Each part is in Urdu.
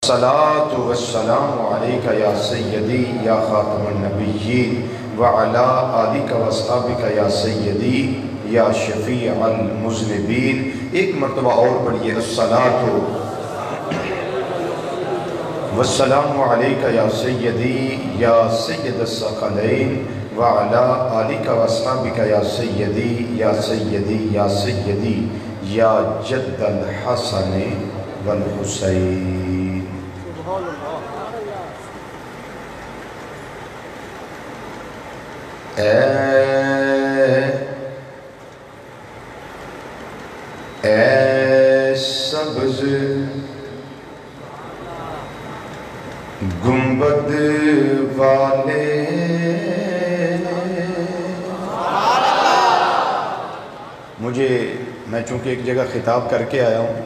الصلاة والسلام علیکہ یا سیدی یا خاتم النبیین وعلا آلک واصحابک یا سیدی یا شفیع المذنبین۔ ایک مرتبہ اور پڑھیے، الصلاة والسلام علیکہ یا سیدی یا سید الثقلین وعلا آلک واصحابک یا سیدی یا سیدی یا سیدی یا جد الحسن والحسین۔ اے سبز گنبد والے، میں چونکہ ایک جگہ خطاب کر کے آیا ہوں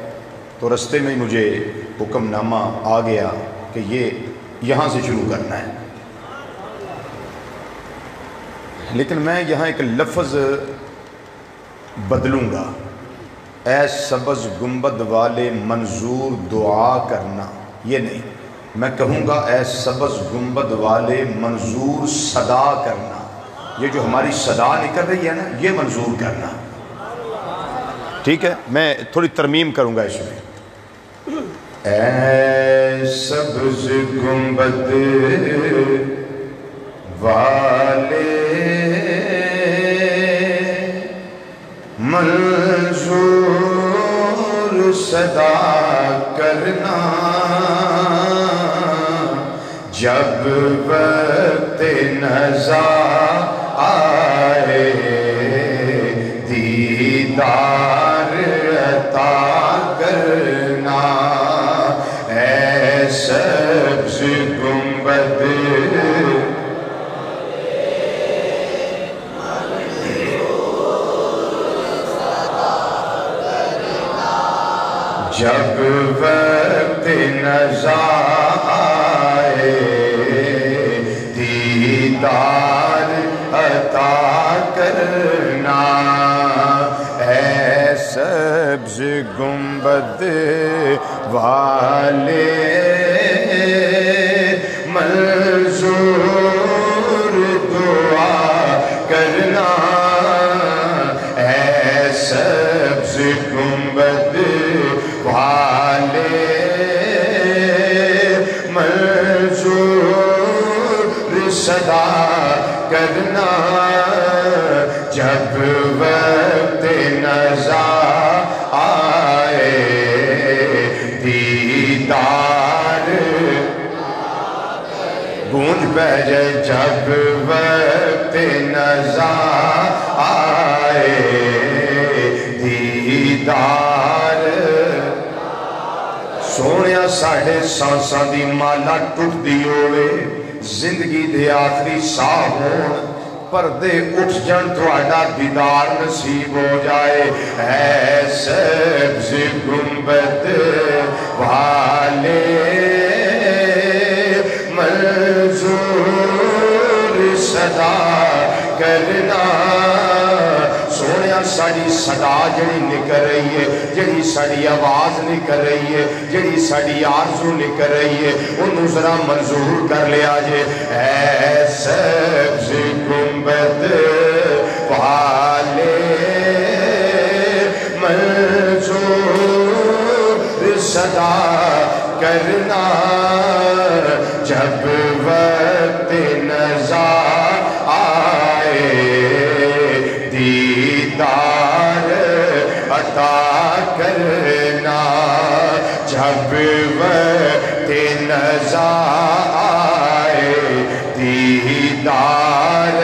تو رستے میں مجھے حکم نامہ آ گیا کہ یہ یہاں سے شروع کرنا ہے، لیکن میں یہاں ایک لفظ بدلوں گا۔ اے سبز گنبد والے منظور دعا کرنا، یہ نہیں، میں کہوں گا اے سبز گنبد والے منظور صدا کرنا۔ یہ جو ہماری صدا نکل رہی ہے نا، یہ منظور کرنا، ٹھیک ہے؟ میں تھوڑی ترمیم کروں گا اس میں۔ اے سبز گنبد والے منظور صدا کرنا، جب وقت نزا آئے دیدار عطا کرنا۔ اے سبز گنبد جب وقت نزا آئے دیدار عطا کرنا۔ اے سبز گنبد والے منظور دعا کرنا۔ اے سبز گنبد والے منظور صدا کرنا، جب وقت نزا آئے دیدار گونج پہ جائے، جب وقت نزا آئے دیدار۔ سونیا ساڑھے سانساں دی مالا ٹوٹ دی ہوئے، زندگی دے آخری ساہ ہون، پردے اٹھ جن تواڈا دیدار نصیب ہو جائے۔ اے سبز گنبد والے منظور صدا کرنا۔ سونیا ساڑی صدا جڑی نکل رہی ہے، جڑی ساڑی آواز نکل رہی ہے، جڑی ساڑی آرزو نکل رہی ہے، انہوں ذرا منظور کر لیا جے۔ اے سبز گنبد والے منظور صدا کرنا، جب وقت نزا آئے دیدار عطا کرنا، جب وقت نزا آئے دیدار۔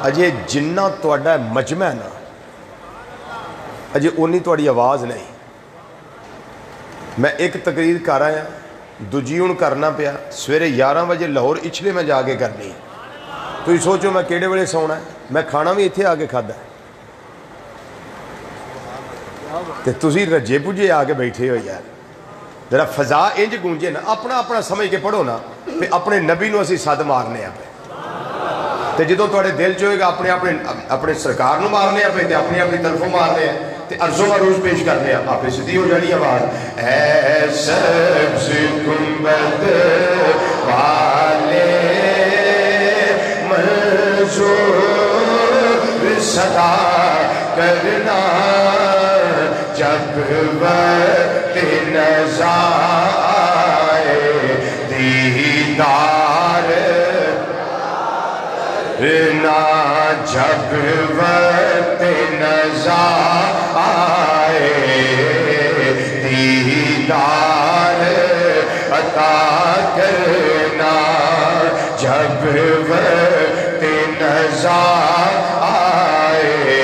اجے جنہ تواڈا مجمع ہے نا، اجے اونی تواڈی آواز نہیں۔ میں ایک تقریر کر آیا، دوجی ہوں کرنا پیا، سویرے 11 بجے لاہور اچھلے میں جا کے کرنی۔ تو سوچو میں کیڑے ویلے سونا ہے، میں کھانا بھی اتنے آ کے کھادا ہے، تے تسی رجے پجے آ کے بیٹھے ہو یار۔ ذرا فضا انج گونجے نا، اپنا اپنا سمجھ کے پڑھو نا، تے اپنے نبی نو اسی صد مارنے پہ۔ تے جدوں تواڈے دل چ ہوئے گا اپنے اپنے سرکار نو مارنے پہ تے اپنی اپنی طرفوں مارنے ہیں، عرض و عروض پیش کرنے آپ سیدھی ہو جانی آواز اے سبز گنبد والے منظور صدا کرنا جب وقت نظر آئے دیدار نا جب وقت نظر آئے دیدار عطا کرنا جب وقت نظر آئے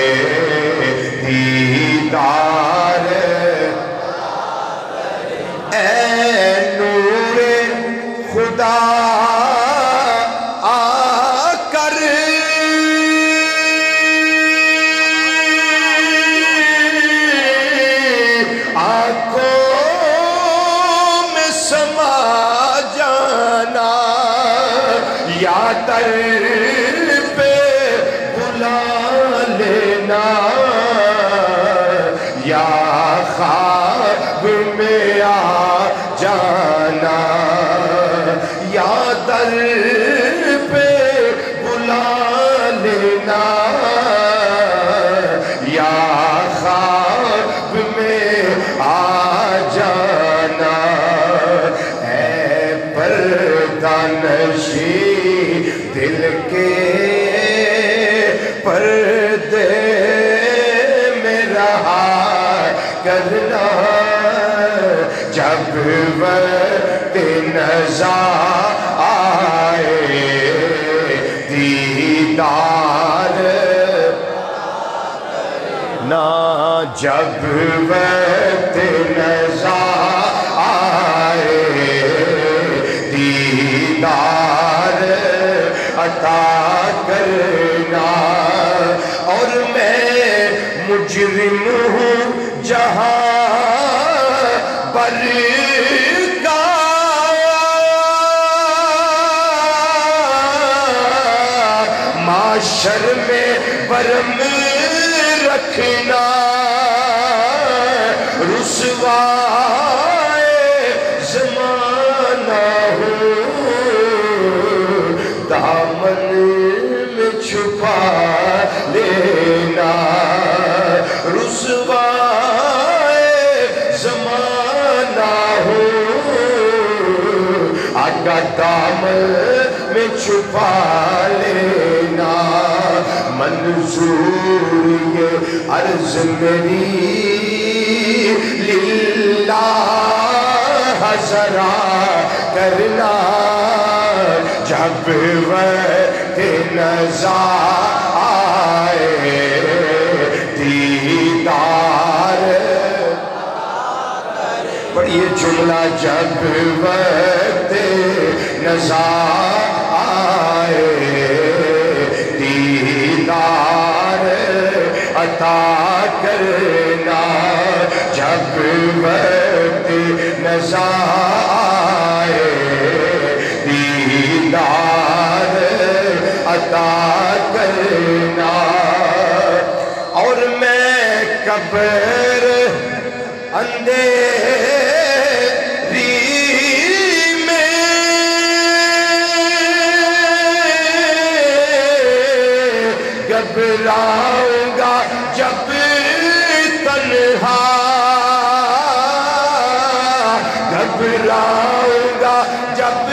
دیدار اے نور خدا در پہ بلا لینا یا خواب میں آ جانا یا در پہ بلا لینا یا خواب میں آ جانا اے پردہ نشین دل کے پردے میں رہا کرنا جب وقت نظر آئے دیدار نا جب وقت نظر آئے دیدار عطا کرنا اور میں مجرم ہوں جہاں بر کا معاشر میں برم رکھنا رسوائے زمانہ ہوں دامن میں چھپا لینا رسوائے زمانہ ہوں آگا دامن میں چھپا لینا منظور یہ عرض میری للہ ذرا کرنا جب وقت نظر آئے دیدار پڑھئے جملہ جب وقت نظر آئے دیدار عطا کرنا جب وقت نظر آئے دیدار عطا کرنا اور میں قبر اندھیری میں گھبراؤں گا جب تنہا گھبراؤں گا جب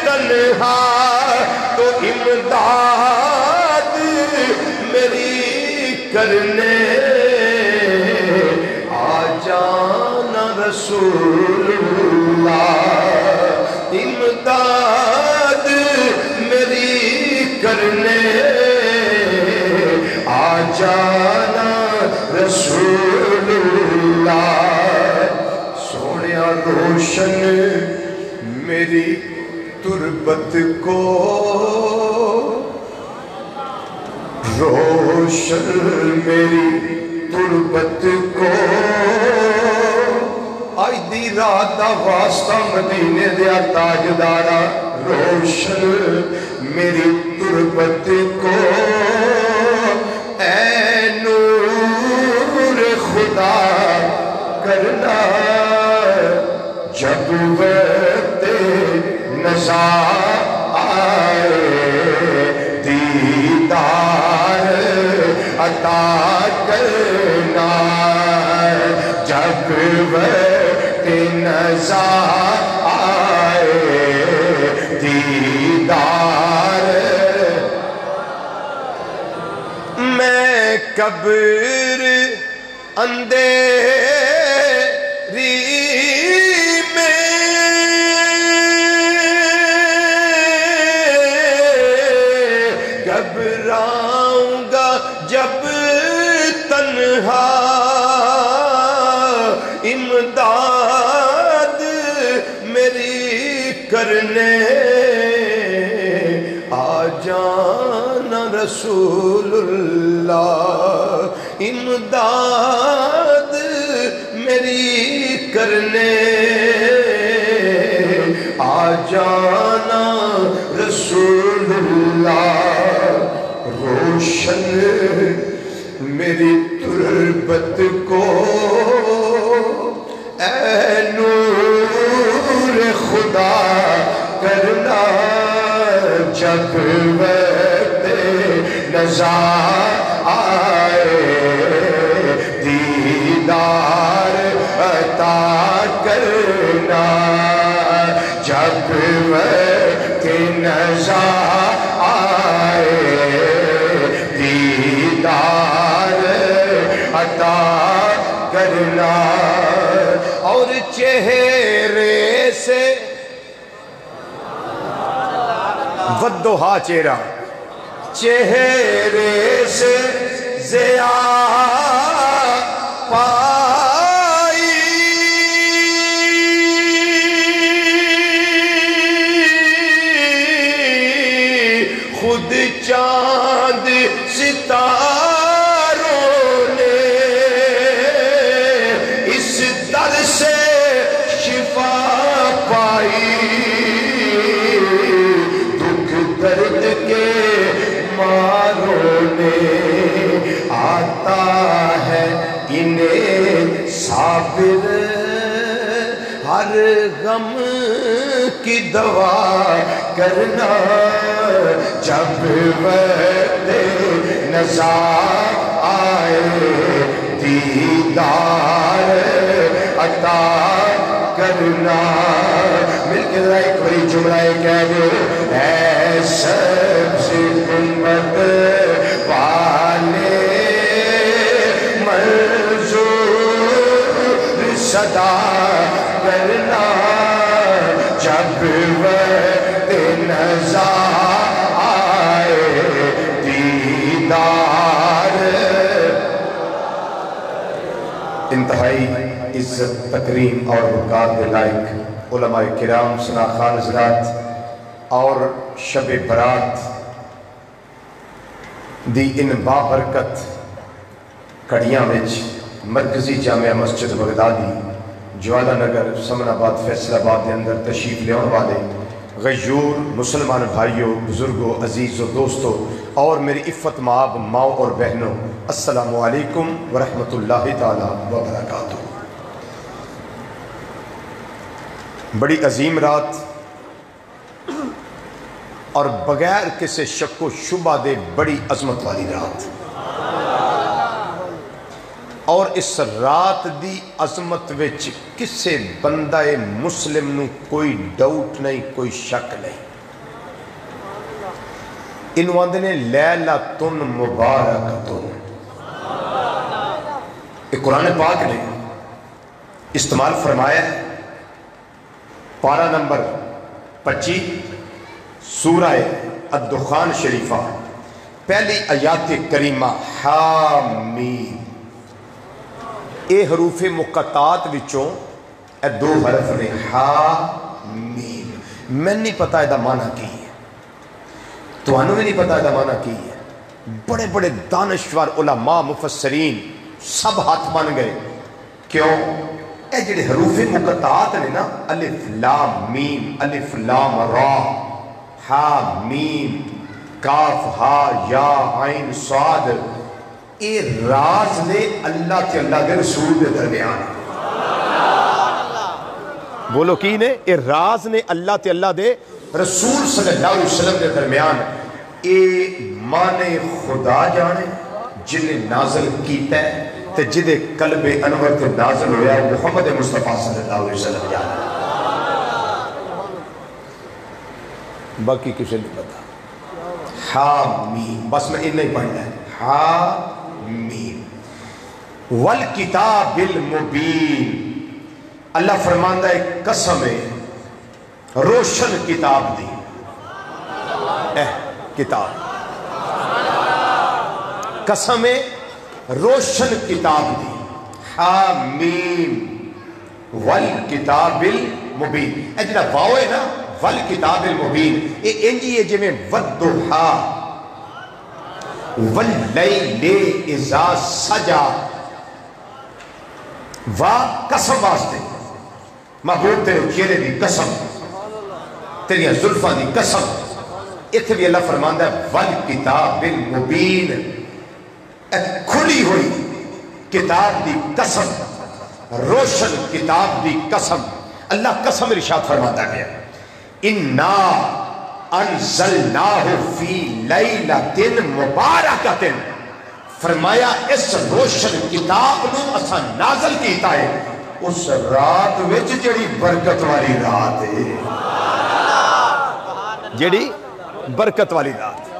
تنہا تو امداد میری کرنے آ جانا رسول اللہ امداد میری کرنے آ جانا رسول اللہ سونیا روشن میری تربت کو روشن میری تربت کو آئی دی رات دا واسطہ مدینے دیا تاجدارا روشن میری تربت کو اے نور جب وقت نزا آئے دیدار عطا کرنا جب وقت نزا آئے دیدار میں قبر اندھیری میں گھبراؤں گا جب تنہا امداد میری کرنے آ جانا رسول اللہ امداد میری کرنے آ جانا رسول اللہ روشن میری تربت کو اے نور خدا کرنا جب وقت نزا آئے دیدار عطا کرنا جب وقت نزا آئے دیدار عطا کرنا اور چہرے سے ودھوہا چہرہ چہرے سے ضیا پائی خود چاند ستاروں نے اس در سے شفا پائی درد کے ماروں نے آتا ہے انہیں صابر ہر غم کی دوا کرنا جب وقت نزا آئے دیدار عطا کرنا مل کے ذرا ایک بڑی جملہ کہہ دو اے سبز گنبد والے منظور صدا کرنا جب وقت نزا آئے دیدار انتہائی عزت تکریم اور وقار کے لائق علماء کرام ثنا خان حضرات اور شب برات دی ان بابرکت کڑیاں وچ مرکزی جامعہ مسجد بغدادی جوالا نگر سمن آباد فیصل آباد کے اندر تشریف لیاؤں والے غیور مسلمان بھائیوں بزرگوں عزیز و دوستوں اور میری عفت مآب ماؤں اور بہنوں السلام علیکم ورحمۃ اللہ تعالی وبرکاتہ بڑی عظیم رات اور بغیر کسی شک و شبہ دے بڑی عظمت والی رات اور اس رات دی عظمت وچ کسے بندہ مسلم نو کوئی ڈاؤٹ نہیں کوئی شک نہیں انہوں آندے نے لیلۃ مبارکۃ یہ قرآن پاک نے استعمال فرمایا ہے پارہ نمبر 25 سورہ الدخان شریفہ پہلی آیات کریمہ حامیم اے حروف مقطعات وچوں اے دو حرف نے حامیم میں نہیں پتا ہے دا معنی کی ہے تو انہوں نہیں پتا ہے دا معنی کی ہے بڑے بڑے دانشور علماء مفسرین سب ہاتھ بن گئے کیوں اے جڑے حروف مقطعات نے نا الف لام میم الف لام را ہا میم کاف ہا یا عین صاد اے راز نے اللہ کے اللہ کے رسول کے درمیان بولو کی نے اے راز نے اللہ تے اللہ دے رسول صلی اللہ علیہ وسلم کے درمیان اے مانے خدا جانے جنہیں نازل کیتا ہے تے جدے قلب انور تے نازل ہویا ہے محمد مصطفیٰ صلی اللہ علیہ وسلم جانے باقی کسی نہیں پتا حامیم بس میں انہیں پڑھنا ہے حامیم والکتاب المبین اللہ فرماندہ ایک قسم ہے روشن کتاب دی کتاب قسم ہے روشن کتاب دی حامیم والکتاب المبین اے جنہا واو ہے نا والکتاب المبین اے انجی ہے جمیں والدحا واللیل اذا سجا قسم واسطے محبوب تیرے چہرے دی قسم تیری زلفاں دی قسم اتنے بھی اللہ فرماندہ ہے والکتاب المبین کھلی ہوئی کتاب دی قسم روشن کتاب دی قسم اللہ قسم ارشاد فرماتا گیا اِنَّا انزلناہ فی لیلۃ مبارکۃ فرمایا اس روشن کتاب نو اسا نازل کیتا ہے اس رات وچ جڑی برکت والی رات ہے جڑی برکت والی رات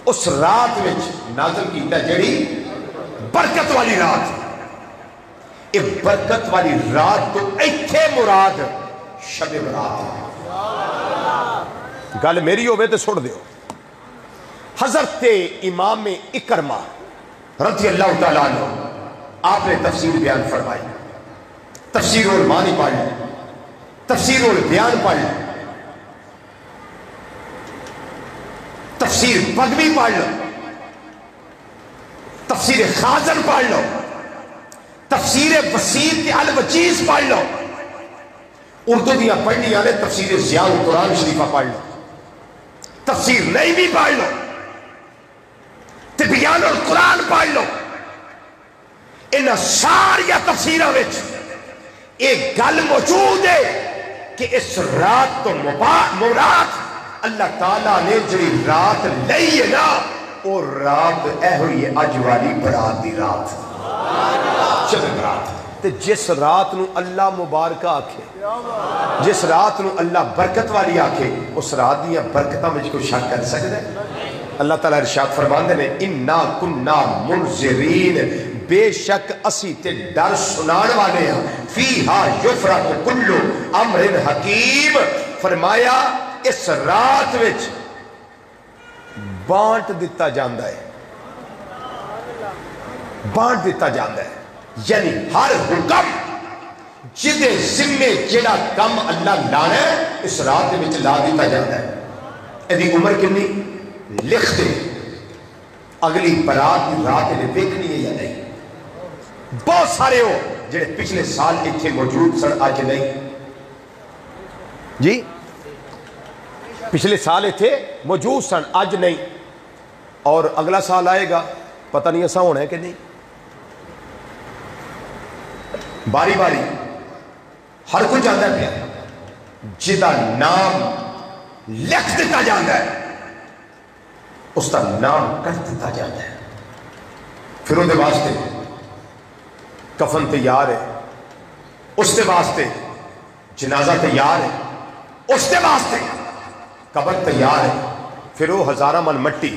اس رات وچ نازل کیتا ہے جڑی برکت والی رات ایک برکت والی رات تو ایتھے مراد شب برات ہے گل میری ہوئے تو سڑ دیو حضرت امام اکرمہ رضی اللہ تعالیٰ عنہ آپ نے تفسیر بیان فرمائی تفسیر المعانی پڑھ لیں تفسیر البیان پڑھ لیں تفسیر بغوی پڑھ لو تفسیر خازن پڑھ لو تفسیر وسیط الوجیز پڑھ لو اردو دیا پڑھنی آنے تفسیر ضیاء القرآن شریفہ پڑھ لو تفسیر نعیمی پڑھ لو تبیان القرآن پڑھ لو ان ساریا تفسیرہ وچ ایک گل موجود ہے کہ اس رات تو مراد اللہ تعالیٰ نے جڑی رات لئی ہے نا وہ رات اے ہوئی ہے اج والی برات دی رات شب برات تے جس رات نو اللہ مبارکہ آکھے جس رات نو اللہ برکت والی آکھے اس رات دیا برکتہ مجھ کو شک کر سکتے ہیں اللہ تعالیٰ ارشاد فرماندے نے اِنَّا كُنَّا مُنذِرِينَ بے شک اسی تے ڈر سنان والے ہیں فِيهَا يُفْرَقُ كُلُّ أَمْرٍ حَكِيمٍ فرمایا اس رات وچ بانٹ دیتا جاندہ ہے بانٹ دیتا جاندہ ہے یعنی ہر حکم جدے ذمے جڑا کم اللہ لانا ہے اس رات میں لا دیتا جاتا ہے ایدی عمر کنی لکھ دے اگلی برات کی رات نے دیکھنی ہے یا نہیں بہت سارے ہو جڑے پچھلے سال اتھے موجود سن آج نہیں جی پچھلے سال اتھے موجود سن آج نہیں اور اگلا سال آئے گا پتہ نہیں ایسا ہونا ہے کہ نہیں باری باری ہر کوئی جانتا ہے پیا جدا نام لکھ دیتا جانتا ہے اس کا نام کر دیتا جانتا ہے پھر ان دے واسطے کفن تیار ہے اس دے واسطے جنازہ تیار ہے اس دے واسطے قبر تیار ہے پھر وہ ہزارہ من مٹی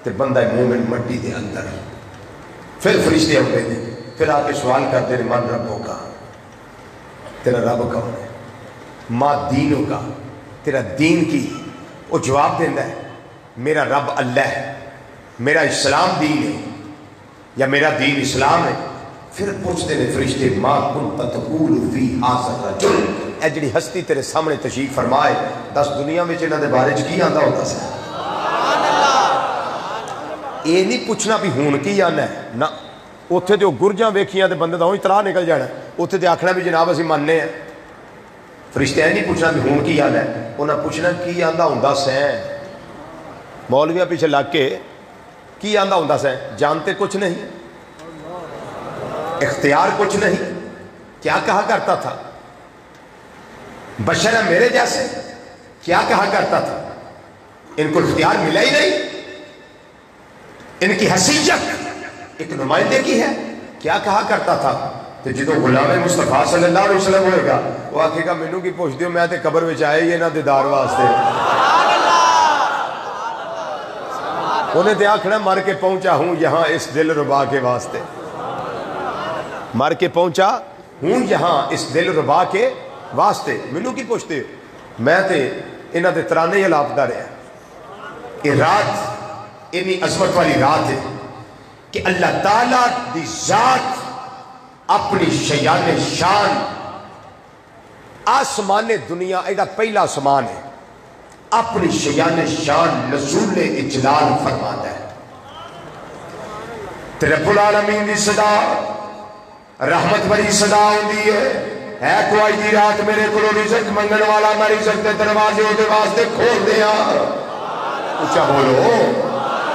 تے بندہ مومن مٹی دے اندر پھر فرشتے ہوتے ہیں پھر آ کے سوال کرتے ہیں من رب ہوگا تیرا رب کون ہے ماں دین ہوگا تیرا دین کی وہ جواب دینا ہے میرا رب اللہ ہے میرا اسلام دین ہے یا میرا دین اسلام ہے پھر پوچھتے ہیں فرشتے ماں کنت تقول فی ھذا الرجل اے جڑی ہستی تیرے سامنے تشریف فرمائے دس دنیا میں انہاں دے بارے چ کی آندا ہوتا سی یہ نہیں پوچھنا بھی ہون کی آنا ہے نہ اتھے تو گرجاں ویکھیاں تے بندے دا ہوئی طرح نکل جانا اتھے تے آکھنا بھی جناب اسی مننے ہیں فرشتے نہیں پوچھنا بھی ہون کی آنا ہے انہاں پوچھنا کی آندا ہوندا سین مولویہ پیچھے لگ کے کی آندا ہوندا سین جانتے کچھ نہیں اختیار کچھ نہیں کیا کہا کرتا تھا بشر ہے میرے جیسے، کیا کہا کرتا تھا؟ ان کو اختیار ملا ہی نہیں، ان کی حیثیت ایک نمائندے کی ہے، کیا کہا کرتا تھا؟ تو جدو غلام مصطفیٰ صلی اللہ علیہ وسلم ہوئے گا وہ آکھے گا مینوں کی پوچھ دیو، میں تے قبر وچ آئے یہ نہ دیدار واسطے، انہیں تے آکھنا مر کے پہنچا ہوں یہاں اس دل ربا کے واسطے، مر کے پہنچا ہوں یہاں اس دل ربا کے واسطے، مینوں کی پوچھتے ہو؟ میں تے انہاں دے ترانے ہی لاپتا رہے ہیں۔ یہ رات اتنی عظمت والی رات ہے کہ اللہ تعالیٰ دی ذات اپنی شیان شان آسمان دنیا ایڈا پہلا آسمان ہے، اپنی شیان شان نزول اجلال فرماتا ہے۔ رب العالمین دی صدا رحمت بری صدا ہوندی ہے کوئی دی رات میرے کو رزق منگن والا میں رزق دے دروازے ہوتے واسطے کھول دیا، اچھا بولو،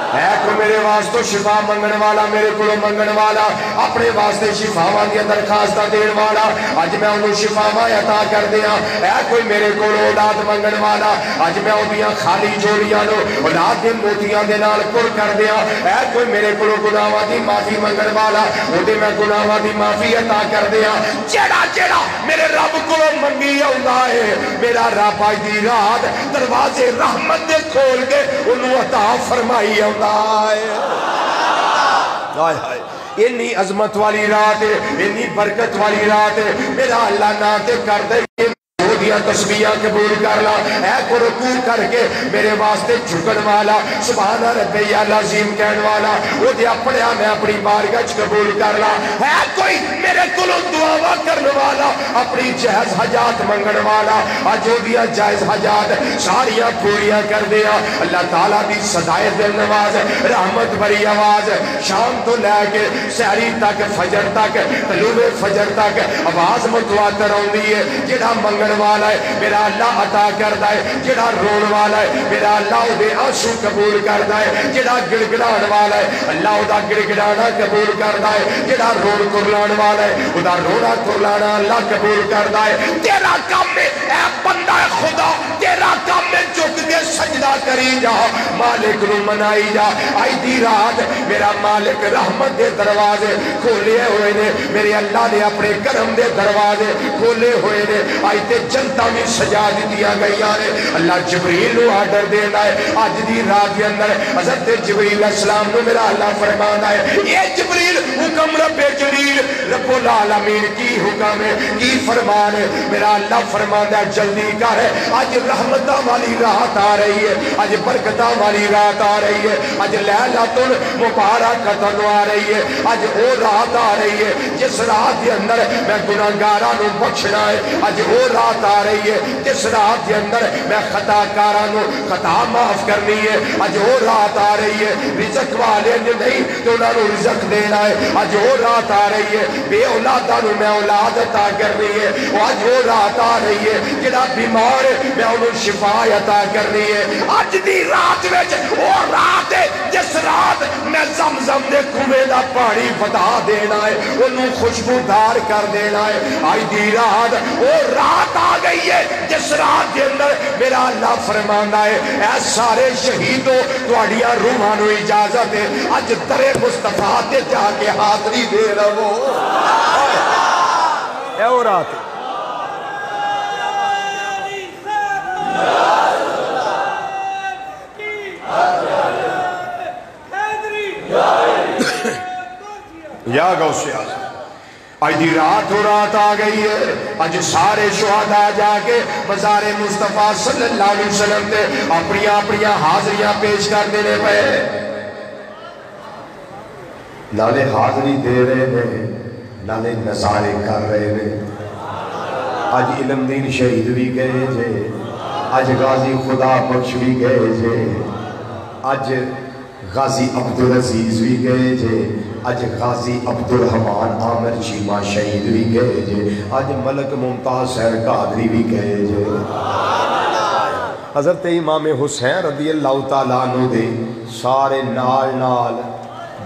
ہے کوئی میرے واسطے شفا منگن والا میرے کو منگن والا اپنے واسطے شفاواں دی درخواست دین والا، اج میں انہوں شفاواں عطا کر دیا، ہے کوئی میرے کو اولاد منگن والا اج میں اودیاں خالی جوڑیاں نو اولاد دے موتیاں دے نال پر کر دیا، ہے کوئی میرے کو گناہاں دی معافی منگن والا اودے میں گناہاں دی معافی عطا کر دیا، جیڑا جیڑا میرے رب کو منگی آوندا ہے میرا رب اج دی رات دروازے رحمت دے کھول کے انہوں عطا فرمائی آوندا ہے۔ اتنی عظمت والی رات ہے، اتنی برکت والی رات ہے، میرا اللہ نہ تے کر دے دیا تسبیحاں قبول کر لا، اے کو رکوع کر کے میرے واسطے جھکن والا سبحان ربی العظیم کہن والا وہ دیا پڑھیا میں اپنی بارگاہ قبول کر لا، ہے کوئی میرے کلوں دعاواں کرنے والا اپنی جائز حاجات منگن والا اج دیا جائز حاجات ساریاں پوریاں کر دیا، اللہ تعالیٰ دی صدائے دل نواز رحمت بری آواز شام تو لے کے سحری تک فجر تک طلوع فجر تک آواز متواتر ہوندی ہے، جڑا منگن والا ہے میرا اللہ عطا کردا ہے، جڑا رون والا ہے میرا اللہ دے آنسو قبول کردا ہے، جڑا گڑگڑان والا ہے اللہ دا گڑگڑانا قبول کردا ہے، جڑا رون کرلان والا ہے او دا رونا کرلانا اللہ قبول کردا ہے۔ تیرا کام ہے اے بندہ خدا، تیرا کام ہے جھک کے سجدہ کری جا، مالک نو منائی جا، آئی دی رات میرا مالک رحمت دے دروازے کھولے ہوئے نے، میرے اللہ نے اپنے کرم دے دروازے کھولے ہوئے نے، آئی تے جنتا میں سجا دیا گئی آنے، اللہ جبریل نو آرڈر دینا ہے آج دی رات کے اندر حضرت جبریل علیہ السلام نو میرا اللہ فرمانا ہے اے جبریل حکم رب جلیل رب العالمین کی حکم ہے کی فرمان ہے، میرا اللہ فرمانا ہے جلدی کر ہے، آج رحمتہ والی رات آ رہی ہے، آج برکتہ والی رات آ رہی ہے، آج لیلۃ المبارکۃ آ رہی ہے، آج وہ رات آ رہی ہے جس رات کے اندر میں گناہگاراں نو بخشنا ہے، آج وہ رات آ رہی ہے جس رات کے اندر میں خطا کارانوں خطا معاف کرنی ہے، آج وہ رات آ رہی ہے رزق والے نے نہیں تو انہوں نے رزق دینا ہے، آج وہ رات آ رہی ہے بے اولادہ نو میں اولاد عطا کرنی ہے، آج وہ رات آ رہی ہے جڑا بیمار ہے میں انہوں شفا عطا کرنی ہے، آج دی رات وچ وہ رات ہے جس رات میں زمزم دے کنویں دا پانی بتا دینا ہے انہوں خوشبودار کر دینا ہے، آج دی رات وہ رات آ گئی ہے جس رات کے اندر میرا اللہ فرمانا ہے اے سارے شہیدوں تواڈیاں روحاں نو اجازت ہے اج در مصطفیٰ تے جا کے حاضری دے رہو، اے وہ رات یا غوث اعظم آج دی رات و رات آ گئی ہے، آج سارے شہداء جا کے مزار مصطفیٰ صلی اللہ علیہ وسلم تے اپنی حاضریاں پیش کر دینے پہ نالے حاضری دے رہے ہیں نالے نظارے کر رہے ہیں، آج علم دین شہید بھی گئے جے، آج غازی خدا بخش بھی گئے جے، آج غازی عبدالعزیز بھی گئے جے، آج غازی عبدالرحمان عامر چیمہ شہید بھی گئے جے، آج ملک ممتاز سیر قادری بھی گئے جے، حضرت امام حسین رضی اللہ تعالیٰ عنہ دے سارے نال نال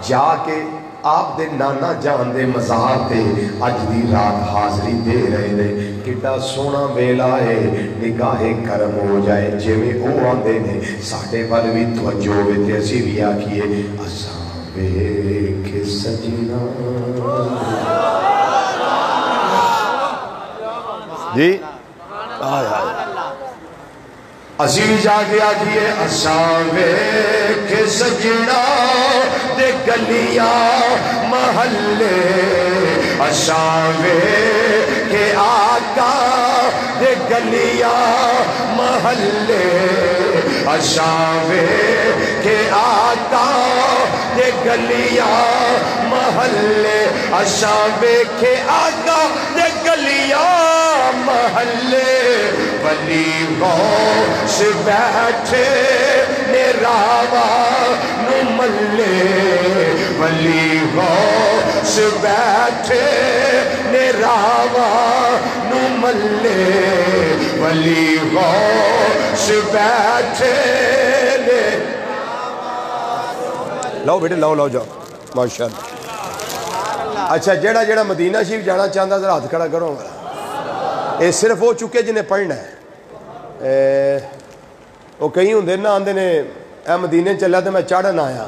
جا کے آپ دے نانا جان دے مزار تے اج دی رات حاضری دے رہے نے کڈا سونا ویلا ہے نگاہ کرم ہو جائے جویں او آندے نے ساڈے ول وی توجہ ہوے تے اسی وی آکھیے اساں ویکھ سجنا جی اسی بھی جا کے آکھیے اساں ویکھ سجنا دے گلیاں محلے اساں ویکھ آقا دے گلیاں محلے اساں ویکھ آقا دے گلیاں محلے اساں ویکھ آقا دے گلیاں محلے ولی غوث بیٹھے نے راوا نو ملے ولی غوث بیٹھے نے راوا نو ملے ولی غوث بیٹھے نے لاؤ بیٹے لاؤ جاؤ ماشاءاللہ اچھا جیڑا مدینہ شریف جانا چاہتا ذرا ہاتھ کھڑا کرو یہ صرف وہ چکے جنہیں پڑھنا ہے وہ کئی ہوں نہ آندے نے اے مدینے چلا تو میں چڑھن آیا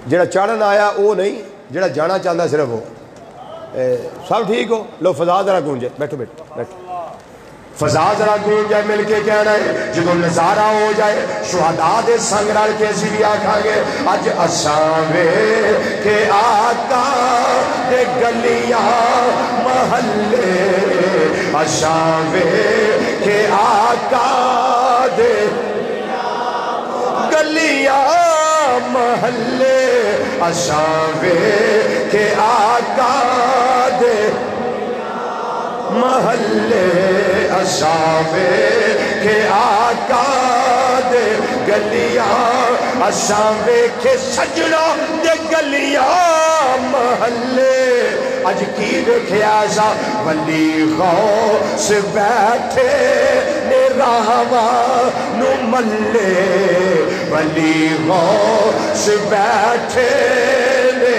جڑا چڑھن آیا وہ نہیں جڑا جانا چاہتا صرف وہ سب ٹھیک ہو لو فضا ذرا گونجے بیٹھو بیٹھو فضا ذرا گونج جائے مل کے کہنا ہے جدو نظارہ ہو جائے شہداء دے سنگ رل کے اسی بھی آکھاں گے اج اساں ویکھ آقا دے گلیاں محلے اساں ویکھ آقا دے گلیاں محلے اساں ویکھ آقا دے محلے اساں ویکھ آقا دے گلیاں اساں ویکھ سجنا دے گلیاں محلے اج کی ویکھیا سا ولی غوث بیٹھے نے راوا نو ملے ولی غوث بیٹھے نے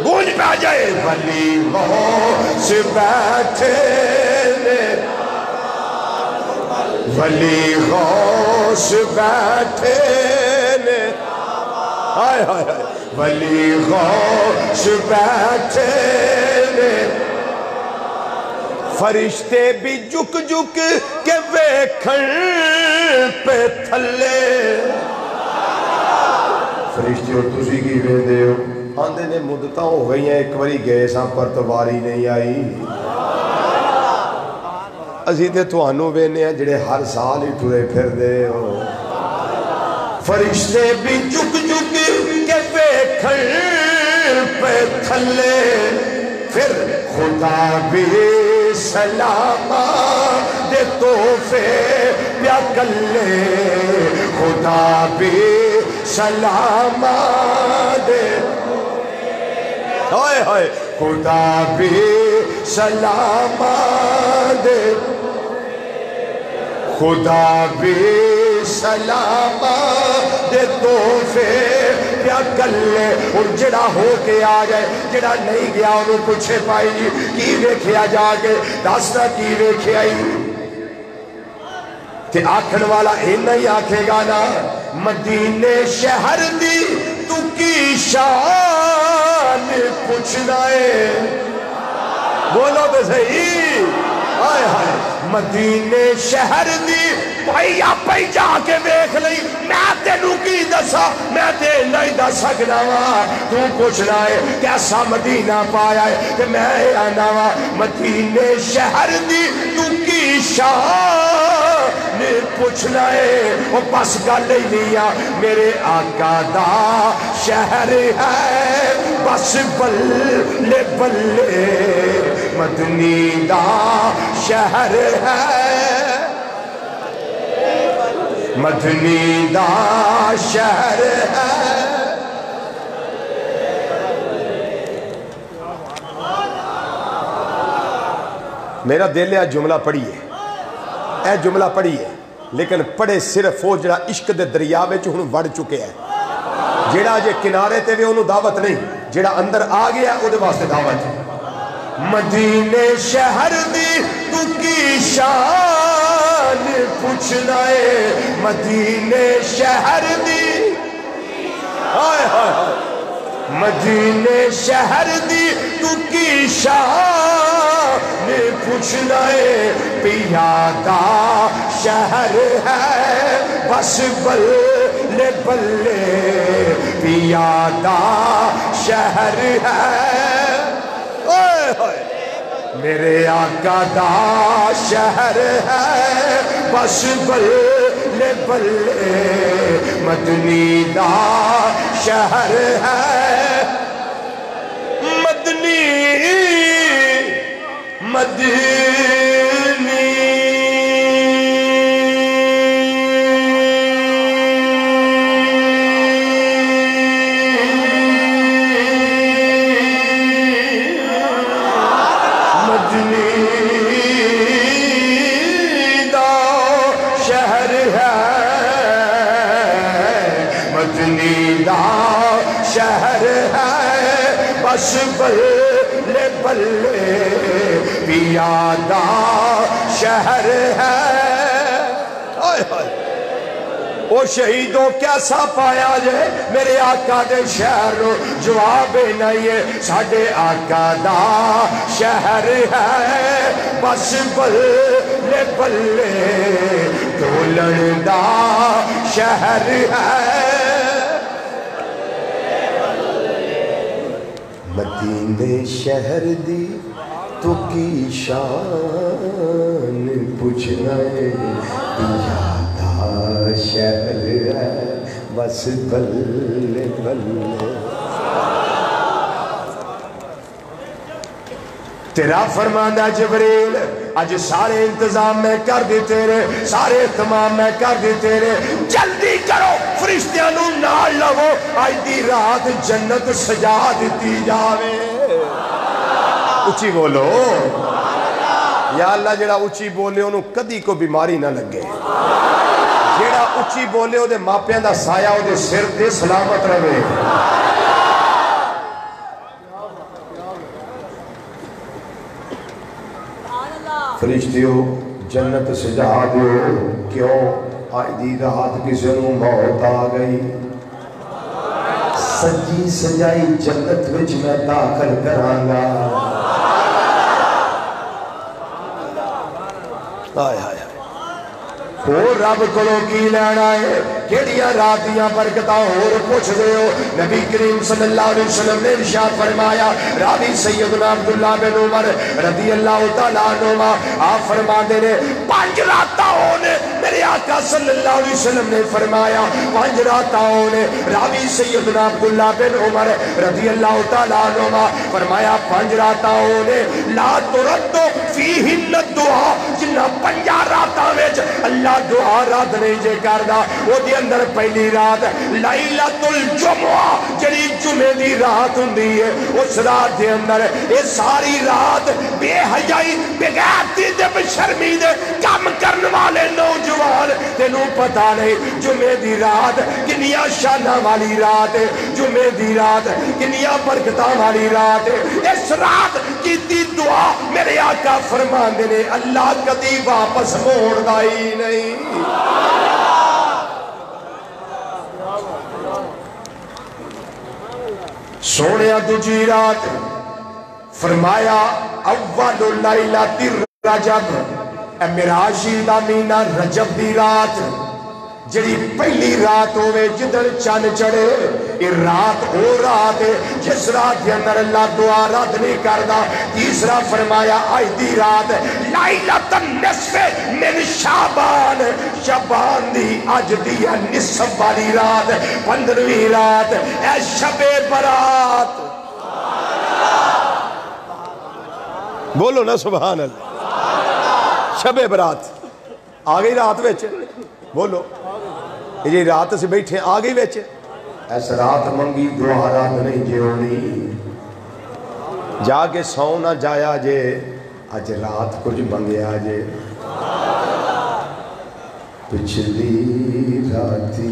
گونج پہ آ جائے ولی غوث بیٹھے نے ولی غوث بیٹھے نے ہائے ہائے ہائے ولی غوث بیٹھے نے فرشتے بھی جھک جھک کے ویکھن پہ تھلے فرشتے ہو تسی کی ویندے ہو آندے نے مدتاں ہو گئی ہیں ایک باری گئے ساں پر تواری نہیں آئی اسی تے توانوں وینے ہیں جڑے ہر سال ہی ٹرے پھر دے ہو فرشتے بھی جھک جھک کے ویکھن پہ تھلے پھر خدا بھی سلامہ دے تحفے پیا کلے خدا بھی سلامہ دے ہائے ہائے خدا بھی سلامہ دے خدا بھی سلامہ دے تحفے پیا کلے اور جڑا ہو کے آ جائے جڑا نہیں گیا انہوں پوچھے پائی کی ویکھیا جا کے داستا کی ویکھیا تے آکھن والا اینا ہی آکھے گا نا مدینے شہر دی تو کی شان پوچھنا ہے بولو تو صحیح آئے ہائے مدینے شہر دی بھائی آپ ہی جا کے ویکھ لئی میں تینو کی دسا میں تے نہیں دس سکنا وا تو پوچھنا ہے کیسا مدینہ پایا ہے کہ میں آنا وا مدینے شہر دی تو کی شان پوچھنا ہے وہ بس گل ہی نہیں آ میرے آقا دا شہر ہے بس بلے بلے مدنی دا شہر ہے مدنی دا شہر ہے میرا دل ہے جملہ پڑھیے اے جملہ پڑھیے لیکن پڑھے صرف وہ جڑا عشق دے دریا وچ ہن وڑ چکے ہیں جیڑا جے کنارے تے وے انہوں دعوت نہیں، جیڑا اندر آ گیا او دے واسطے دعوت ہے۔ مدینے شہر دی تو کی شان پوچھنا ہے، مدینے شہر دی مدینے شہر دی تو کی شان پوچھنا ہے، پیادہ شہر ہے بس بلے بلے، پیادہ شہر ہے میرے آقا دا شہر ہے بس بلے بلے، مدنی دا شہر ہے، مدنی بس بلے بلے، پیادہ شہر ہے۔ او شہیدوں کیسا پایا جے میرے آقا دے شہر، جواب نہیں ساڑھے آقا دا شہر ہے بس بلے بلے، دولن دا شہر ہے، مدینے شہر دی تو کی شان پوچھنا ہے، پیادہ شہر ہے بس بلے بلے۔ تیرا فرمانا جبریل آج سارے انتظام میں کر دی تیرے، سارے اہتمام میں کر دی تیرے، جلدی کرو فرشتیاں نو نال لگو، آج دی رات جنت سجا دیتی جاوے۔ اچھی بولو یا اللہ، جڑا اچھی بولے انہوں کدی کو بیماری نہ لگے، جڑا اچھی بولے وہ دے ماپیاں دا سایہ وہ دے سر دے سلامت رہے۔ فرشتیوں جنت سجا دیو، کیوں آج دی رات کسی نو موت آ گئی، سجی سجائی جنت وچ میں داخل کرانگا۔ آئے آئے اور رب کلو کی لینا ہے، کیڑیاں راتیاں برکتاں اور پوچھ دے ہو۔ نبی کریم صلی اللہ علیہ وسلم نے ارشاد فرمایا، راوی سیدنا عبداللہ بن عمر رضی اللہ تعالیٰ عنہما آپ فرما دے نے 5 راتاں ہونے، میرے آقا صلی اللہ علیہ وسلم نے فرمایا 5 راتاں ہونے، راوی سیدنا عبداللہ بن عمر رضی اللہ تعالیٰ عنہما فرمایا 5 راتاں ہونے، لا تردو فیہن الدعا، جنہ 5 راتاں ویچ اللہ دعا رات نہیں جے کردہ۔ وہ دی اندر پہلی رات لیلۃ الجمعہ، جڑی جمعے دی رات ہوندی ہے، اس رات دے اندر یہ ساری رات بے حیائی بغیرتی دے بشرمی دے کام کرنے والے نوجوان تینوں پتہ نہیں جمعے دی رات کنیا شانہ والی رات ہے، جمعے دی رات کنیا برکتہ والی رات ہے۔ اس رات کی دی دعا میرے آقا فرمان دے اللہ کدی واپس موڑ دائی نہیں۔ سونیا دوجی رات فرمایا اول لیلۃ رجب، اے میراجی دا مہینہ رجب دی رات، جڑی پہلی رات ہوئے جدر چاند چڑھے، یہ رات ہو رات ہے جس رات کے اندر اللہ دعا رات نہیں کردہ۔ تیسرا فرمایا آج دی رات لیلۃ النصف من شعبان، شعبان دی آج دی نصف والی رات، 15ویں رات اے شب برات۔ بولو نا سبحان اللہ، شب برات آ گئی رات ویچے، بولو یہ رات سے بیٹھے آ گئی ویچے، ایس رات منگی دعا رات نہیں جیونی، جا کے سونا جایا جے آج رات کچھ منگیا جے۔ پچھلی راتی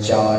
4,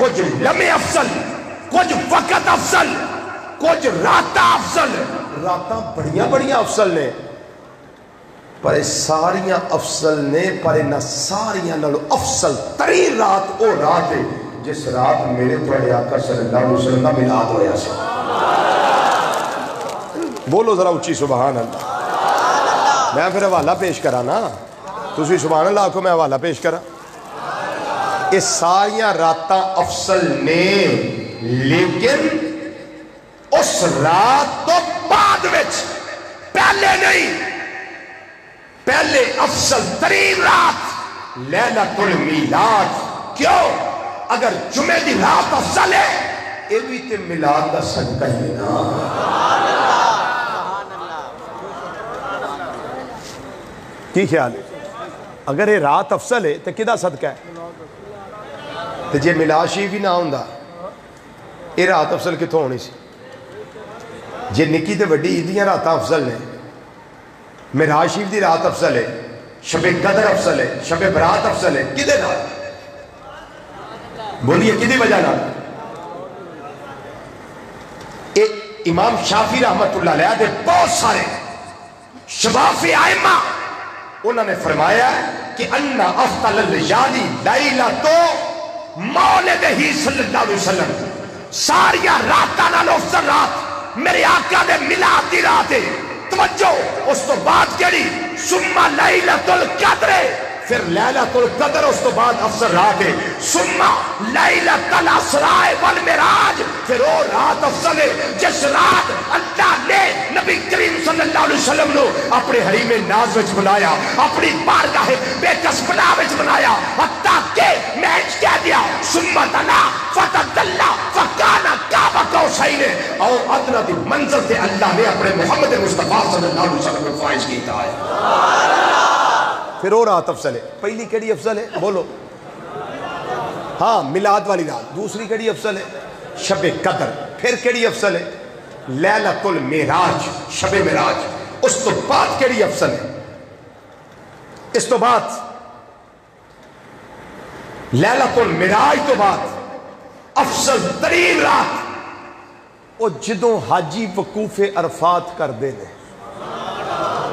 کچھ لمحے افضل، کچھ وقت افضل، کچھ راتاں افضل. راتاں بڑیاں بڑیاں افضل نے، پر ساریاں افضل نے، پر انہاں ساریاں نالو افضل ترین رات او رات ہے جس رات میرے تھوڑے آقا صلی اللہ علیہ وسلم کا میلاد ہویا سی. بولو ذرا اچھی سبحان اللہ. میں پھر حوالہ پیش کرا نا، تسی سبحان اللہ کو میں حوالہ پیش کرا. یہ ساریاں راتاں افضل نے، لیکن اس رات تو بعد وچ، پہلے نہیں. پہلے افضل ترین رات لیلۃ المیلاد. کیوں؟ اگر جمعے دی رات افضل ہے، یہ بھی تے میلاد دا صدقہ ہی نا. کی خیال ہے؟ اگر یہ رات افضل ہے تو کدا صدقہ ہے؟ تو جے میلاد شریف ہی نہ ہوندا یہ رات افضل کتوں ہونی سی؟ جے نکی تے وڈی عیدیاں راتاں افضل نے، معراج شریف دی رات افضل ہے، شب قدر افضل ہے، شب برات افضل ہے، کدے نال؟ بولیے کدی وجہ نال؟ امام شافعی رحمت اللہ علیہ دے بہت سارے شباب ائمہ انہوں نے فرمایا کہ اَنَّ أَفْضَلَ اللَّيَالِي لَيْلَةُ مَوْلِدِهِ صلی اللہ علیہ وسلم. ساریاں راتاں نالوں افضل رات میرے آقا دے میلاد دی رات ہے. توجہ، اس تو بعد کیڑی؟ ثم لیلۃ القدر. پھر لیلۃ القدر اس تو بعد افضل رات ہے. ثم لیلۃ الاسراء والمعراج. پھر وہ رات افضل ہے جس رات اللہ نے نبی کریم صلی اللہ علیہ وسلم نے اپنے حریم ناز وچ بنایا، اپنی بارگاہ بے کس بنا وچ بنایا. حتیٰ کہ میں کہہ دیا ثم دنا فتدلی فکان قاب قوسین او ادنی دی منزل سے اللہ نے اپنے محمد مصطفیٰ صلی اللہ علیہ وسلم کو فائز کیتا ہے. پھر وہ رات افضل ہے. پہلی کیڑی افضل ہے؟ بولو. ہاں میلاد والی رات. دوسری کیڑی افضل ہے؟ شب قدر. پھر کیڑی افضل ہے؟ لیلۃ المعراج، شب معراج. اس تو بعد کیڑی افضل ہے؟ اس تو بعد لیلۃ المعراج تو بعد افضل ترین رات وہ جدوں حاجی وقوف عرفات کر دے نے.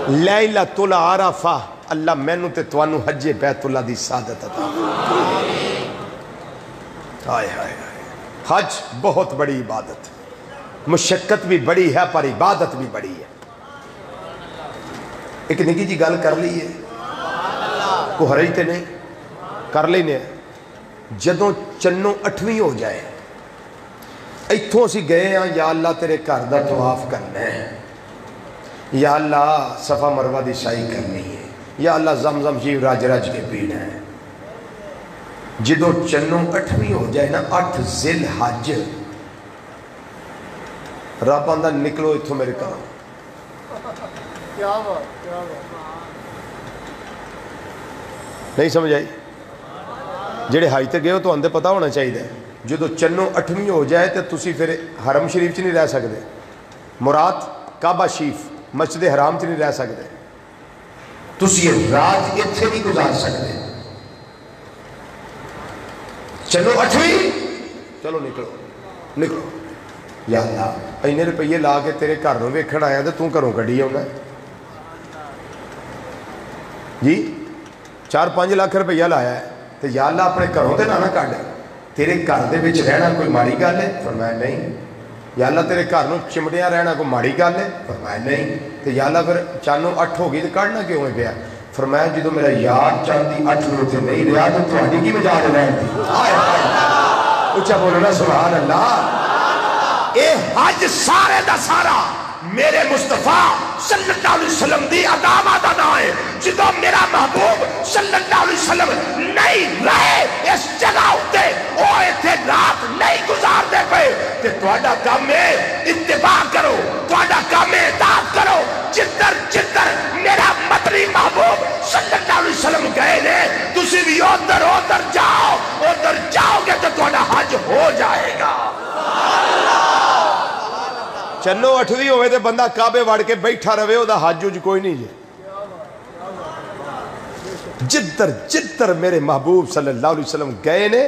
لیلۃ العرفہ. اللہ مینوں تے توانوں حج بیت اللہ دی سعادت عطا. ہائے ہائے. حج بہت بڑی عبادت، مشقت بھی بڑی ہے پر عبادت بھی بڑی ہے. ایک نگی جی گل کر لی ہے، کو ہرئی تے نہیں کر لینے. جدوں چنوں 8ویں ہو جائے، ایتھوں اسی گئے ہاں یا اللہ تیرے گھر دا طواف کرنا ہے، یا اللہ صفا مروہ دی سعی کرنی ہے، یا اللہ زمزم شریف رج رج کے پینا ہے. جدوں چنوں 8ویں ہو جائے نا، 8 ذی الحج، رب آندا نکلو اتھوں میرے گھروں. نہیں سمجھ آئی؟ جڑے حج تے گئے ہو تو اندے پتہ ہونا چاہیے. جدوں چنوں 8ویں ہو جائے تو تسی پھر حرم شریف چ نہیں رہ سکتے، مراد کعبہ شریف مسجد حرام چ نہیں رہ سکتے. تسی رات اتھے نہیں گزار سکتے. چلو 8ویں، چلو نکلو نکلو. یا اللہ اینے روپیے لا کے تیرے گھر نوں ویکھن آیا تے توں گھروں کڈی آਉਣਾ جی. 4-5 لاکھ روپیہ لایا ہے تو یا اللہ اپنے گھروں تے نہ کڈ. تیرے گھر دے وچ رہنا کوئی ماڑی گل ہے؟ فرمایا نہیں. یا اللہ تیرے گھر نوں چمڑیاں رہنا کوئی ماڑی گل ہے؟ فرمایا نہیں. تو یا اللہ پھر چانوں 8 ہو گئی تو کڈنا کیوں ہے پیا؟ فرمایا جدوں میرا یار چاندی 8 میں اتنے نہیں رہا تو تہاڈی کی مجال رہن دی. اچھا بولو نا سبحان اللہ. اے حج سارے دا سارا میرے مصطفیٰ صلی اللہ علیہ وسلم دی عدامہ دا نا ہے. جدوں میرا محبوب صلی اللہ علیہ وسلم نہیں رہے اس جگہ ہوتے وہ اتنے رات نہیں گزار دے پے. تے تہاڈا کام ہے اتباع کرو، تہاڈا کام ہے اطاعت کرو. جدھر جدھر میرا مدنی محبوب صلی اللہ علیہ وسلم گئے نے تسی بھی ادھر جاؤ گے تو تہاڈا حج ہو جائے گا. چنوں 8ویں ہوئے تے بندہ کعبے وڑ کے بیٹھا رہے او دا حج اج کوئی نہیں جی. جدھر جدھر میرے محبوب صلی اللہ علیہ وسلم گئے نے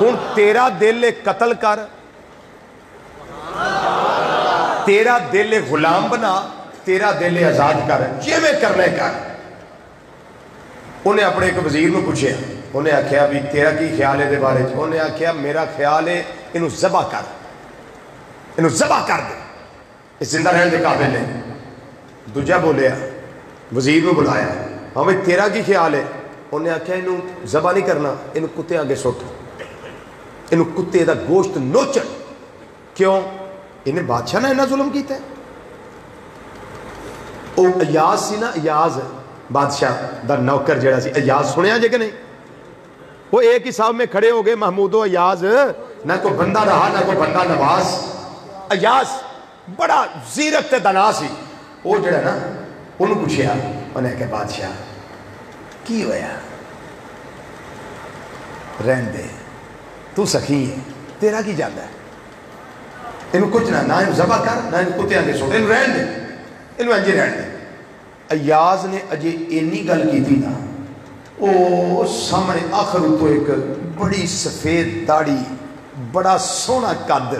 ہوں تیرا دل قتل کر، تیرا دل غلام بنا، تیرا دل آزاد کر، جی میں کرنے کر۔ انہیں اپنے ایک وزیر کو پوچھا، انہیں آخیا بھی تیرا کی خیال ہے دے بارے؟ انہیں آخیا میرا خیال ہے انہوں ذبح کر، انہوں ذبح کر دے، اس زندہ رہن دے قابل ہے۔ دوجا بولیا، وزیر کو بلایا، ہاں بھائی تیرا کی خیال ہے؟ انہیں آخیا انہوں ذبح نہیں کرنا، انہوں کتے آگے سٹ، انہوں کتے دا گوشت نوچن۔ کیوں؟ انہیں بادشاہ نے انہاں ظلم کیتا ہے۔ او ایاز سی نا، ایاز بادشاہ دا نوکر جڑا سی، ایاز سنیا جے کہ نہیں؟ وہ ایک ہی صاحب میں کھڑے ہو گئے، محمود و ایاز، نہ کوئی بندہ رہا نہ کوئی بندہ نواز۔ ایاز بڑا زیرک تے دنا سی، وہ جڑا نا انہوں پوچھیا، انہیں کہ بادشاہ کی ہویا؟ رہن دے، تو سخی ہے، تیرا کی جاندہ ہے؟ انہوں کچھ نہ انہوں ذبح کر، نہ انہوں کتے آگے سوٹ، انہوں رہن دے، انہوں انجی رہن دے۔ ایاز نے اجے اینی گل کی تھی نا، او سامنے آخر تو ایک بڑی سفید داڑھی، بڑا سونا قد،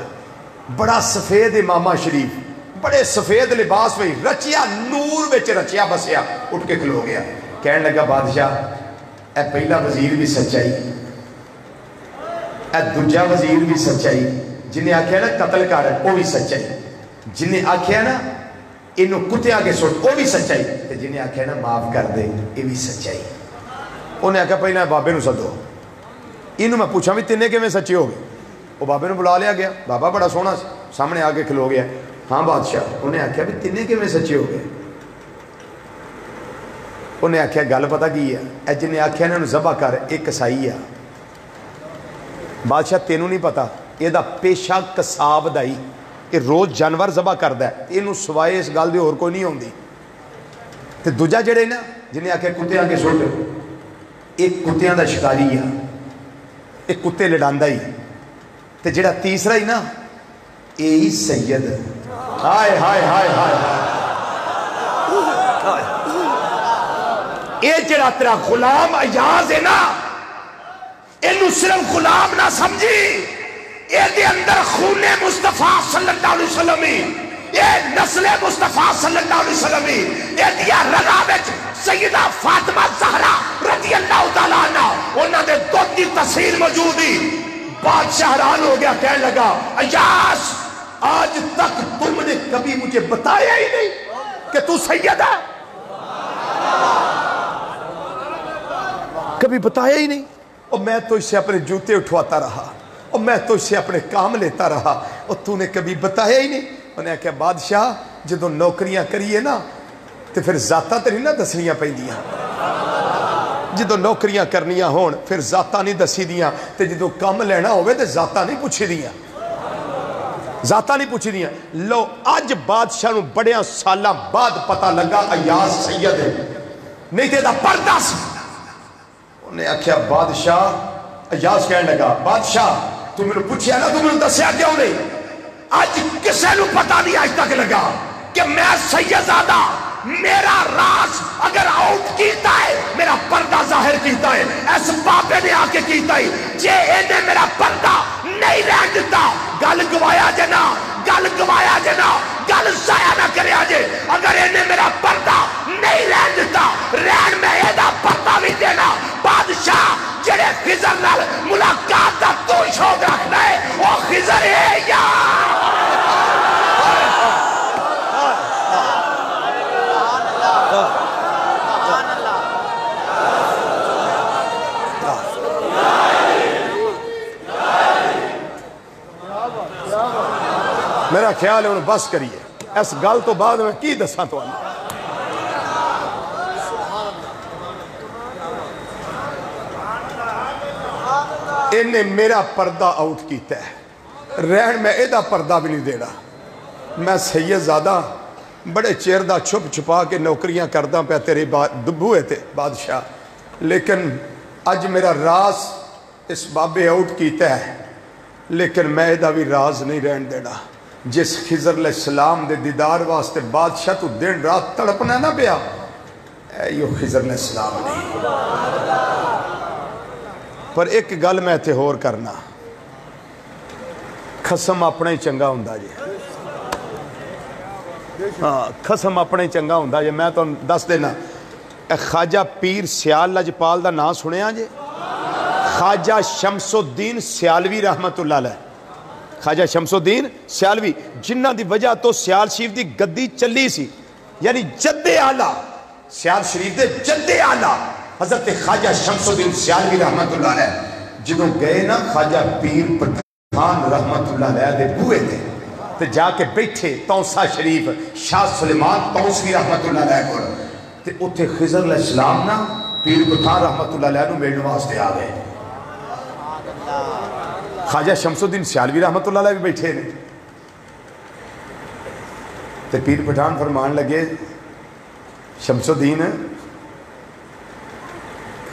بڑا سفید امامہ شریف، بڑے سفید لباس میں رچیا نور وچ رچیا بسیا، اٹھ کے کھلو گیا، کہنے لگا بادشاہ اے پہلا وزیر بھی سچائی، اے دوجا وزیر بھی سچائی، جنہیں آکھیا نا قتل کر وہ بھی سچائی، جنہیں آکھیا نا انہوں کتے آگے سوٹ وہ بھی سچائی، جنہیں آکھیا نا معاف کر دے یہ بھی سچائی۔ انہیں آکھیا پہلے بابے نو سدو، انہوں میں پوچھا بھی تینے کے میں سچے ہو گئے؟ وہ بابے نو بلا لیا گیا، بابا بڑا سونا سامنے آگے کھلو گیا، ہاں بادشاہ۔ انہیں آکھیا بھی تینے کے میں سچے ہو گئے؟ انہیں آکھیا گل پتہ کی ہے، اے جنہیں آکھیا نا ذبح کر ایک کسائی ہے۔ بادشاہ تینوں نہیں پتا، یہ دا پیشہ کساب دائی، یہ روز جانور ذبح کردا ہے، انہوں سوائے اس گل دی اور کوئی نہیں ہوندی۔ تے دوجا جڑے نا جنہیں آکھیا کتے آگے سوٹ، ایک کتیاں دا شکاری ہے، ایک کتے لڑاندا ہی، تے جڑا تیسرا ہی نا اے سید، ہائے ہائے ہائے ہائے، اے جڑا تیرا غلام ایاز ہے نا، انہوں صرف غلام نہ سمجھی، اے دے اندر خون مصطفیٰ صلی اللہ علیہ وسلم، اے نسل مصطفیٰ صلی اللہ علیہ وسلم، اے دیا رگا وچ سیدہ فاطمہ زہرا رضی اللہ تعالیٰ عنہ انہاں دے دودھ دی تفصیل موجود ہی۔ بادشاہ حیران ہو گیا، کہنے لگا ایاز آج تک تم نے کبھی مجھے بتایا ہی نہیں کہ تو سید ہے، کبھی بتایا ہی نہیں، اور میں تو اس سے اپنے جوتے اٹھواتا رہا، اور میں تو اس سے اپنے کام لیتا رہا، اور تو نے کبھی بتایا ہی نہیں۔ انہیں کہا بادشاہ جدو نوکریاں کریے نا تو پھر ذاتہ تو نہیں نا دسنیاں پہندیاں، جدو نوکریاں کرنیاں ہون پھر ذاتہ نہیں دسی دیاں، تو جدو کام لینا ہوئے تو ذاتہ نہیں پوچھی دیاں، ذاتہ نہیں پوچھی دیاں۔ لو آج بادشاہ نو بڑیاں سالاں بعد پتہ لگا ایاز سید ہے، نہیں تے دا پردہ سی۔ انہیں آکھیا بادشاہ، ایاز کہنے لگا بادشاہ تو میں نے پوچھیا نا، تو میں نے دسیا کیوں نہیں؟ آج کسے نو پتہ نہیں آج تک لگا کہ میں سیدزادہ، میرا راز اگر آؤٹ کیتا ہے، میرا پردہ ظاہر کیتا ہے، ایس بابے نے آکے کیتا ہے، جے انہیں میرا پردہ نہیں رہن دیتا، گل گوایا جنا، گل گوایا جنا، گل ضائع نہ کرے آجے، اگر انہیں میرا پردہ نہیں رہن دیتا، رہن میں ایدہ پردہ بھی دینا۔ بادشاہ جڑے خضر نال ملاقات دا تو شوق رکھنا ہے، وہ خضر ہے یا میرا خیال ہے انہوں بس کریے، اس گل تو بعد میں کی دساں تو آنا۔ انہیں میرا پردہ آؤٹ کیتا ہے، رہن میں ایدہ پردہ بھی نہیں دینا۔ میں سید زادہ بڑے چیر دا چھپ چھپا کے نوکریاں کردہ پہ تیرے دبوئے تھے بادشاہ، لیکن آج میرا راز اس بابے آؤٹ کیتا ہے، لیکن میں ایدہ بھی راز نہیں رہن دینا۔ جس خضر علیہ السلام دے دیدار واسطے بادشاہ تو دن رات تڑپنا نہ پیا، اے یو خضر علیہ السلام نہیں، پر ایک گل میں تے ہور کرنا، خسم اپنا ہی چنگا ہوندا جی، ہاں خسم اپنا ہی چنگا ہوندا جی۔ میں تو دس دینا، خواجہ پیر سیال لجپال دا نام سنیا جی؟ خواجہ شمس الدین سیالوی رحمت اللہ علیہ، خواجہ شمس الدین سیالوی، جنہ دی وجہ تو سیال شریف دی گدی چلی سی، یعنی جد اعلیٰ سیال شریف دے جد اعلیٰ حضرت خواجہ شمس الدین سیالوی رحمت اللہ علیہ جدوں گئے نا خواجہ پیر پٹھان رحمت اللہ علیہ دے بوئے تھے تو جا کے بیٹھے تونسا شریف شاہ سلیمان تونسوی رحمت اللہ علیہ کو، تے اتھے خضر علیہ السلام نا پیر پٹھان رحمت اللہ علیہ نو ملنے واسطے آ گئے، خواجہ شمس الدین سیالوی رحمت اللہ علیہ بھی بیٹھے نے، تے پیر پٹھان فرمان لگے شمس الدین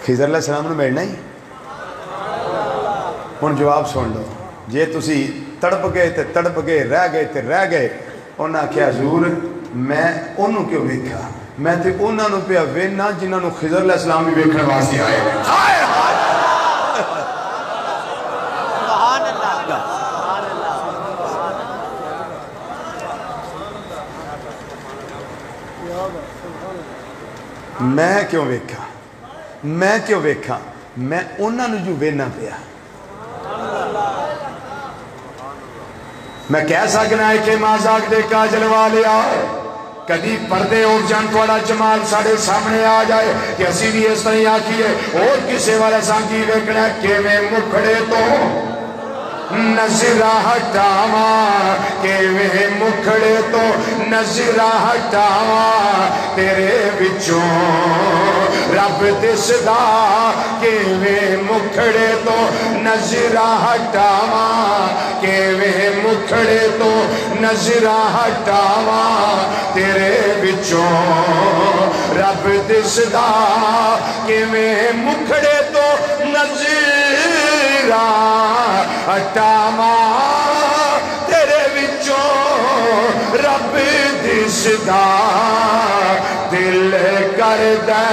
خضر علیہ السلام نے ملنا ہی؟ ہن جواب سن لو، جے تسی تڑپ گئے تے تڑپ گئے، رہ گئے تے رہ گئے، انہاں آکھیا حضور میں انہوں کیوں ویکھا، میں تے انہاں نو پیا وینا جنہاں نو خضر علیہ السلام بھی ویکھنے واسطے آئے۔ ہائے ہائے میں کیوں ویکھا، میں کیوں ویکھا، میں انہاں نو جو وینا پیا، میں کہہ سکنا ہے کہ مازاق دے کاجل والے آئے کدی پردے اور جان توڑا جمال ساڑے سامنے آ جائے کہ اسی بھی اس طرح آکیے اور کسے والا سانگی ویکھنا کہ میں مکھڑے تو نظرہ ہٹاواں، کہ میں مکھڑے تو نظرہ ہٹاواں، تیرے بچوں رب دسدا، کہ میں مکھڑے تو نظرہ ہٹاواں، کہ میں مکھڑے تو نظرہ ہٹاواں، تیرے بچوں رب دسدا، کہ میں مکھڑے تو نظرہ ہٹاواں، تیرے وچوں رب دسدا، دل کردا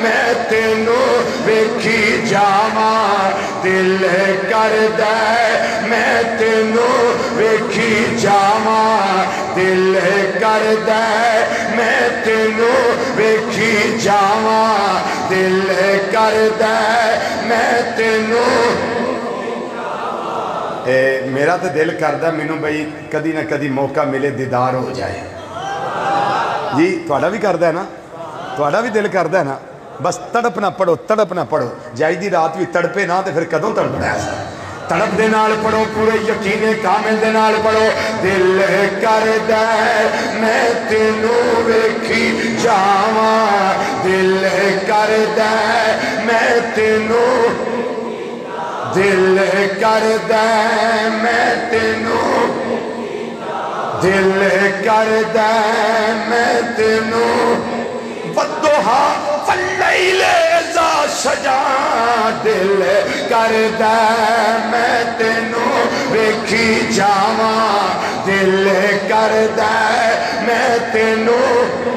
میں تینوں ویکھی جاواں، دل کردا میں تینوں ویکھی جاواں، دل کردا میں تینوں ویکھی جاواں، دل کردا میں تینوں۔ میرا تو دل کردہ مینوں بھئی کدی نہ کدی موقع ملے دیدار ہو جائے جی، تھوڑا بھی کردہ ہے نا، تھوڑا بھی دل کردہ ہے نا، بس تڑپ نہ پڑھو، تڑپ نہ پڑھو، جائی دی رات بھی تڑپے نہ تے پھر کدوں تڑپنا ہے، تڑپ دے نال پڑھو، پورے یقین کامل دے نال پڑھو، دل کردہ میں تینوں ویکھی جاواں، دل کردہ میں تینوں، دل کردہ میں تینوں، دل کردہ میں تینوں، والضحا واللیل اذا سجا، دل کردہ میں تینوں ویکھی جاواں، دل کردہ میں تینوں،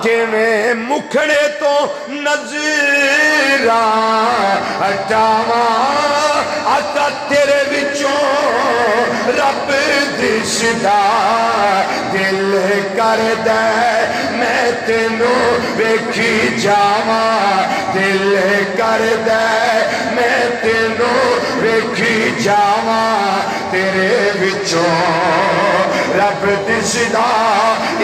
کہ میں مکھڑے تو نظرہ ہٹاواں، آقا تیرے وچوں رب دسدا، دل کردا میں تینوں ویکھی جاواں، دل کردا میں تینوں ویکھی جاواں، تیرے وچوں رب دسدا۔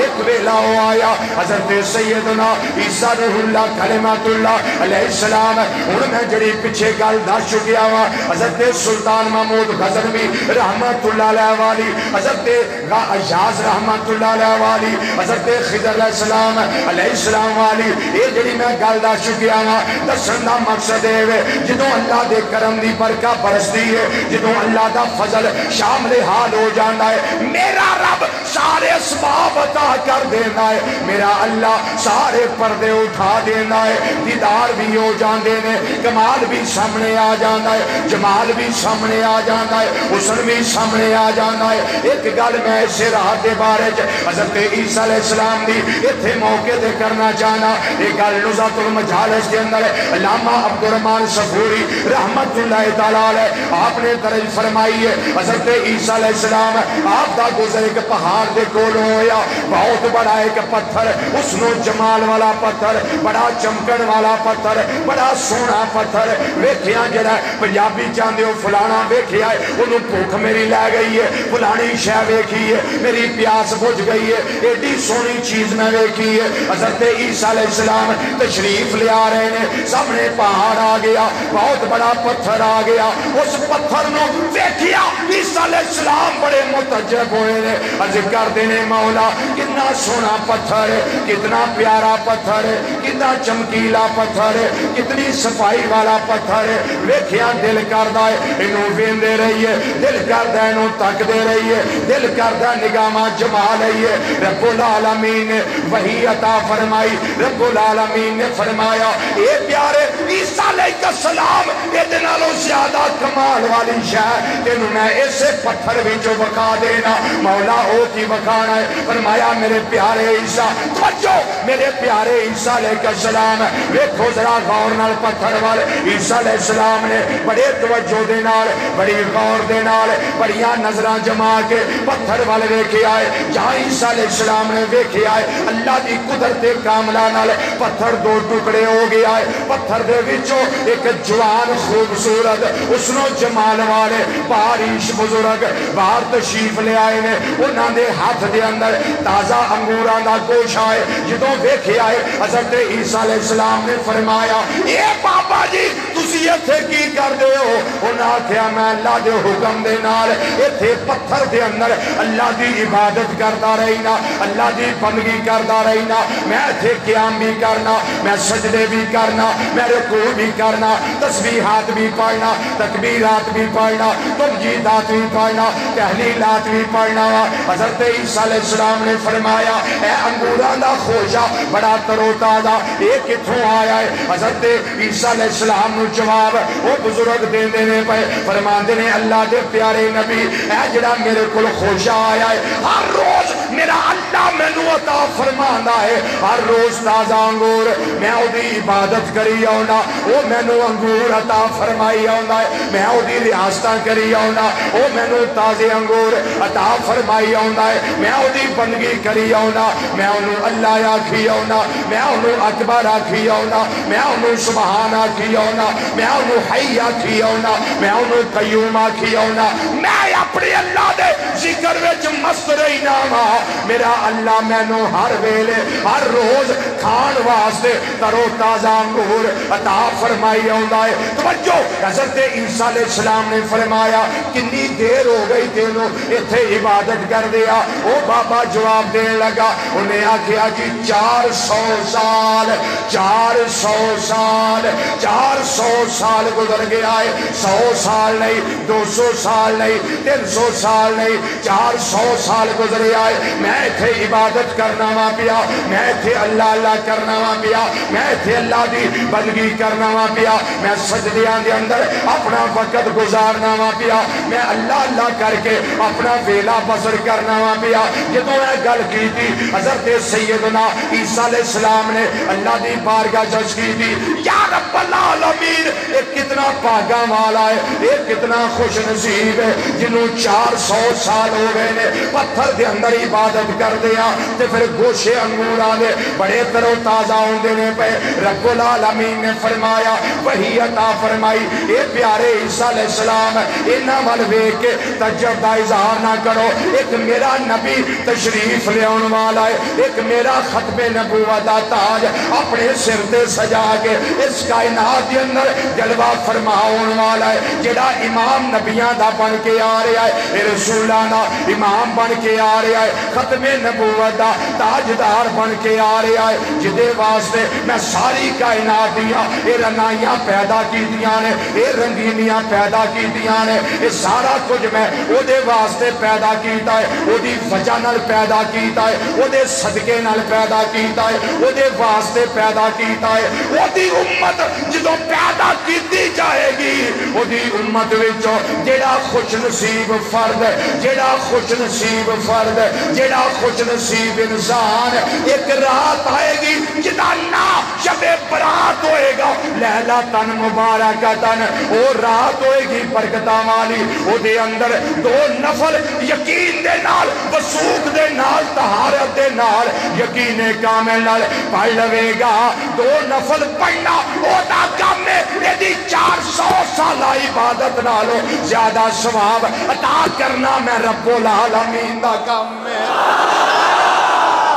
ایک ویلا آیا حضرت سیدنا عیسیٰ روح اللہ کلمات اللہ علیہ السلام، ہن میں جڑی پیچھے گل دس چکیا وا، حضرت سلطان محمود غزنوی رحمت اللہ علیہ والی، حضرت اجاز رحمت اللہ علیہ والی، حضرت خضر علیہ السلام والی، یہ جڑی میں گل دس چکیا وا، دسن دا مقصد ہے جدوں اللہ دے کرم دی برکت برسدی ہے، جدوں اللہ دا فضل شامل حال ہو جاندا ہے، میرا رب سارے اسباب عطا کر دینا ہے، میرا اللہ سارے پردے اٹھا دینا ہے، دیدار بھی ہو جاندے نے، کمال بھی سامنے آ جانا ہے، جمال بھی سامنے آ جانا ہے، حسن بھی سامنے آ جانا ہے۔ ایک گل میں اسے راحت دے بارے حضرت عیسیٰ علیہ السلام دی اتھے موقع دے کرنا چاہنا، ایک گل نزہۃ المجالس کے اندر علامہ عبدالرحمن صفوری رحمت اللہ تعالیٰ علیہ آپ نے درج فرمائی ہے، حضرت عیسیٰ علیہ السلام آپ دا گزر ایک پہاڑ دے کولوں ہویا، بہت بڑا ایک پتھر، حسن و جمال والا پتھر، بڑا چمکن والا پتھر، بڑا سونا پتھر، ویکھیاں جڑا پنجابی چاندے ہو فلانا ویکھیا ہے، انہوں بھوک میری لے گئی ہے، فلانی شے ویکھی ہے، میری پیاس بجھ گئی ہے، ایڈی سونی چیز میں ویکھی ہے۔ حضرت عیسیٰ علیہ السلام تشریف لے آ رہے ہیں، سامنے پہاڑ آ گیا، بہت بڑا پتھر آ گیا، اس پتھر نو ویکھیا عیسیٰ علیہ السلام بڑے متعجب ہوئے نے، عرض کر دینے مولا کتنا سونا پتھر ہے، کتنا پیارا پتھر ہے، کتنا چمکیلا پتھر ہے، کتنی صفائی والا پتھر ہے، ویکھیا دل کردہ ہے انہوں ویندے رہی ہے، دل کردہ انہوں تک دے رہی ہے، دل کردہ نگامہ جما رہی ہے۔ رب العالمین نے وحی عطا فرمائی، رب العالمین نے فرمایا اے پیارے عیسیٰ علیہ السلام ادنالو زیادہ کمال والی شاہ تینوں میں اسے پتھر بھی جو بکا دینا، مولا ہو کی بکانا ہے۔ فرمایا میرے پیارے عیسیٰ توجہ، میرے پیارے عیسیٰ علیہ السلام ویکھو ذرا غور نال پتھر والے عیسیٰ علیہ السلام نے بڑے توجہ دے نال بڑی غور دے نال بڑیاں نظراں جما کے پتھر والے ویکھے آئے، جہاں عیسیٰ علیہ السلام نے ویکھے آئے اللہ دی قدرت کاملہ نال پتھر دو ٹکڑے ہو گیا ہے، پتھر دے وچوں ایک جوان خوبصورت حسن و جمال والے بارش بزرگ باہر تشریف لے آئے نے، انہاں دے ہاتھ دے اندر تازہ انگوراں دا گوشہ ہے، جدوں ویکھے آئے حضرت عیسیٰ علیہ السلام نے فرمایا اے بابا جی تسی ایتھے کی کر دے ہو؟ انہاں آکھیا میں اللہ دے حکم دے نال ایتھے پتھر دے اندر اللہ دی عبادت کرتا رہینا، اللہ دی بندگی کرتا رہینا، میں ایتھے قیام بھی کرنا، میں سجدے بھی کرنا، میں رکوع بھی کرنا، تسبیحات بھی پڑھنا، تکبیرات بھی پڑھنا، تمجیدات بھی پڑھنا، تحلیلات بھی پڑھنا۔ حضرت عیسیٰ علیہ السلام نے فرمایا اے انگوراں دا خوشہ بڑا ترو تازہ یہ کتھوں آیا ہے؟ حضرت عیسیٰ علیہ السلام نے جواب وہ بزرگ دین دینے پہ فرمان دینے اللہ دے پیارے نبی اے جڑا میرے کل خوشہ آیا ہے ہر روز میرا اللہ میں نو عطا فرمانا ہے، ہر روز تازہ انگور میں او دی عبادت کری آؤنا، وہ میں نو انگور عطا فرمائی آؤنا ہے، میں او دی ریاستہ کری آؤنا، وہ میں نو تازے انگور عطا فرمائی آؤنا ہے، میں او دی بندگی کری آؤنا، میں انہوں اللہ آکھی آؤنا، میں انہوں اکبر آکھی آؤنا، میں انہوں سبحان آکھی آؤنا، میں انہوں حی آکھی آؤنا، میں انہوں قیوم آکھی آؤنا، میں اپنے اللہ دے ذکر وچ مست رہی ناما، میرا اللہ میں نو ہر ویلے ہر روز کھان واسطے ترو تازہ انگور عطا فرمائی آؤندا ہے۔ توجہ حضرت عیسیٰ علیہ السلام نے فرمایا کتنی دیر ہو گئی تینوں ایتھے عبادت کر دیا؟ او بابا جواب دینے لگا، انہیں آکھیا جی 400 سال 400 سال 400 سال گزر گیا ہے، 100 سال نہیں 200 سال نہیں 300 سال نہیں 400 سال گزرے آئے، میں تھے عبادت کرنا وا پیا، میں تھے اللہ اللہ کرنا وا پیا، میں تھے اللہ دی بندگی کرنا وا پیا، میں سجدیاں دے اندر اپنا وقت گزارنا وا پیا، میں اللہ اللہ کر کے اپنا ویلا بسر کرنا وا پیا۔ جدوں میں گل کی تھی حضرت سیدنا عیسیٰ علیہ السلام نے اللہ دی بارگاہ جج کی تھی یا رب العالمین ایک کتنا پاگا والا ہے، ایک کتنا خوش نصیب ہے جنہوں 400 سال ہو گئے نے پتھر دے اندر عبادت کر دیا تے پھر گوشے انگوراں دے بڑے ترو تازہ ہوندے نے پہ۔ رب العالمین نے فرمایا وحی عطا فرمائی اے پیارے عیسیٰ علیہ السلام انہاں وال ویکھ کے تعجب دا اظہار نہ کرو، ایک میرا نبی تشریف لے آن والا ہے، ایک میرا ختم نبوت دا تاج اپنے سر تے سجا کے اس کائنات دے اندر جلوہ فرماؤن والا ہے، جڑا امام نبیاں دا بن کے آ رہا ہے، رسولانہ امام بن کے آ رہا ہے، خاتم نبوت دا تاجدار بن کے آ رہا ہے، جدے واسطے میں ساری کائنات دیاں اے رنائیاں پیدا کی دیاں نے، اے رنگینیاں پیدا کی دیاں نے، اے سارا کچھ میں او دے واسطے پیدا کیتا ہے، او دی وجہ نال پیدا کیتا ہے، او دے صدقے نال پیدا کیتا ہے، او دے واسطے پیدا کیتا ہے۔ او دی امت جدوں پیدا کیتی جائے گی، او دی امت وچوں جیڑا خوش نصیب فرد ہے، جیڑا خوش نصیب فرد ہے، جیڑا خوش نصیب انسان ہے، ایک رات آئے گی جدا نا شب برات ہوئے گا، لیلۃ مبارکۃ، او رات ہوئے گی برکتاں والی، او دے اندر دو نفل یقین دے نال، وثوق دے نال، طہارت دے نال، یقین کامل نال پڑھ لوے گا۔ دو نفل پڑھنا او دا کام ہے، ایدی 400 سالہ عبادت نالو زیادہ ثواب عطا کرنا میں رب العالمین دا کام ہے۔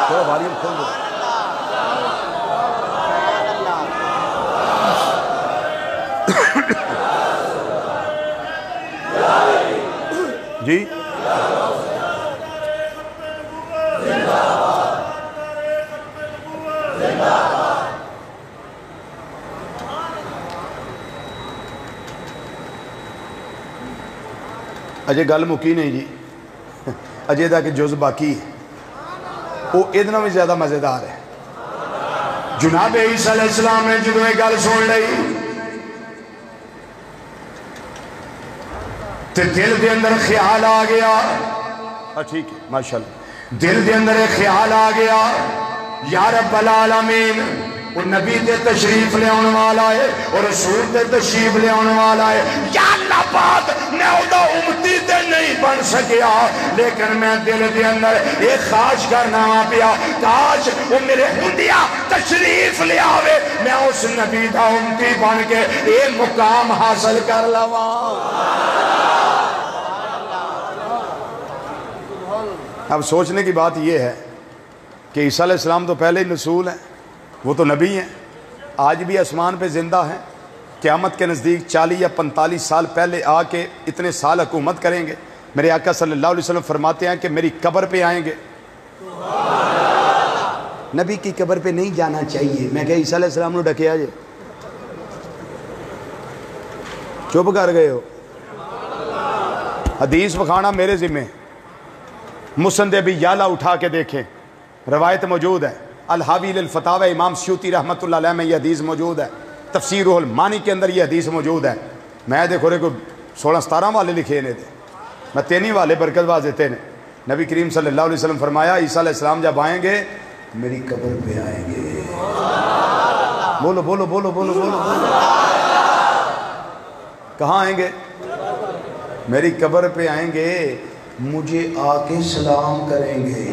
تو والیوم کھول دو جی۔ اجے گل مکی نہیں جی، اجے دا کہ جز باقی وہ ادنا بھی زیادہ مزیدار ہے۔ جناب عیسیٰ علیہ السلام نے جدو ایک گل سن لئی تے دل دے اندر خیال آ گیا، ٹھیک ہے ماشاءاللہ، دل دے اندر ایک خیال آ گیا، یا رب العالمین وہ نبی تے تشریف لے آنے والا ہے اور رسول تے تشریف لے آنے والا ہے، یا اللہ بات میں ادا امتی تے نہیں بن سکیا، لیکن میں دل دے اندر ایک خواہش کرنا پیا، کاش وہ میرے ہندیا تشریف لے آوے، میں اس نبی دا امتی بن کے ایک مقام حاصل کر لواں۔ اب سوچنے کی بات یہ ہے کہ عیسیٰ علیہ السلام تو پہلے ہی رسول ہیں، وہ تو نبی ہیں، آج بھی آسمان پہ زندہ ہیں، قیامت کے نزدیک 40 یا 45 سال پہلے آ کے اتنے سال حکومت کریں گے۔ میرے آقا صلی اللہ علیہ وسلم فرماتے ہیں کہ میری قبر پہ آئیں گے۔ نبی کی قبر پہ نہیں جانا چاہیے، میں کہ عیسیٰ علیہ السلام نے ڈکیا جے، چپ کر گئے ہو۔ حدیث بخانا میرے ذمہ، مسند ابی یعلا اٹھا کے دیکھیں، روایت موجود ہے، الحاوی للفتاوی امام سیوطی رحمت اللہ علیہ میں یہ حدیث موجود ہے، تفسیر روح المانی کے اندر یہ حدیث موجود ہے۔ میں دیکھو رہے کو 16-17 والے لکھے نے تھے، میں 3 والے برکت باز دیتے نے۔ نبی کریم صلی اللہ علیہ وسلم فرمایا عیسیٰ علیہ السلام جب آئیں گے میری قبر پہ آئیں گے۔ بولو بولو بولو بولو بولو بولو، کہاں آئیں گے؟ میری قبر پہ آئیں گے، مجھے آ کے سلام کریں گے۔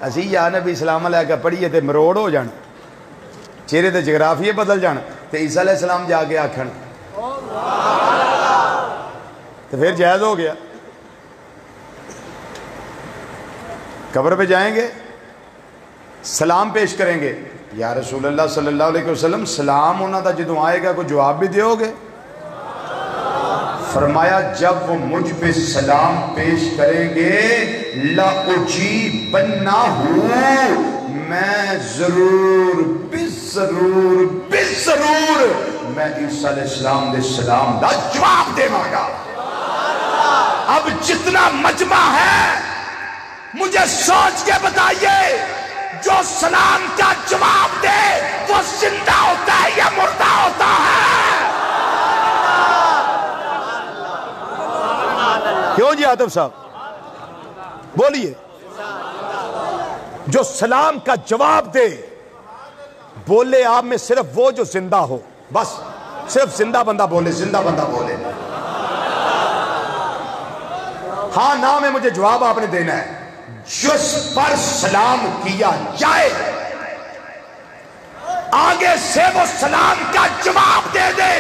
اسی یا نبی سلام علیہ کا پڑھیے تے مروڑ ہو جان، چہرے تے جغرافیے بدل جان، تے عیسیٰ علیہ السلام جا کے آکھن تو پھر جائز ہو گیا۔ قبر پہ جائیں گے، سلام پیش کریں گے، یا رسول اللہ صلی اللہ علیہ وسلم سلام انہاں دا جدوں آئے گا کوئی جواب بھی دیو گے؟ فرمایا جب وہ مجھ پہ سلام پیش کریں گے لَأُجِيبَنَّهُ، میں ضرور بِالضرور میں عیسیٰ علیہ السلام دے سلام دا جواب دے مانگا۔ اب جتنا مجمع ہے مجھے سوچ کے بتائیے، جو سلام کا جواب دے وہ زندہ ہوتا ہے یا مردہ ہوتا ہے؟ کیوں جی عاطف صاحب بولیے؟ جو سلام کا جواب دے، بولے آپ میں صرف وہ جو زندہ ہو، بس صرف زندہ بندہ بولے، زندہ بندہ بولے، ہاں نام ہے مجھے جواب آپ نے دینا ہے۔ جس پر سلام کیا جائے آگے سے وہ سلام کا جواب دے دے،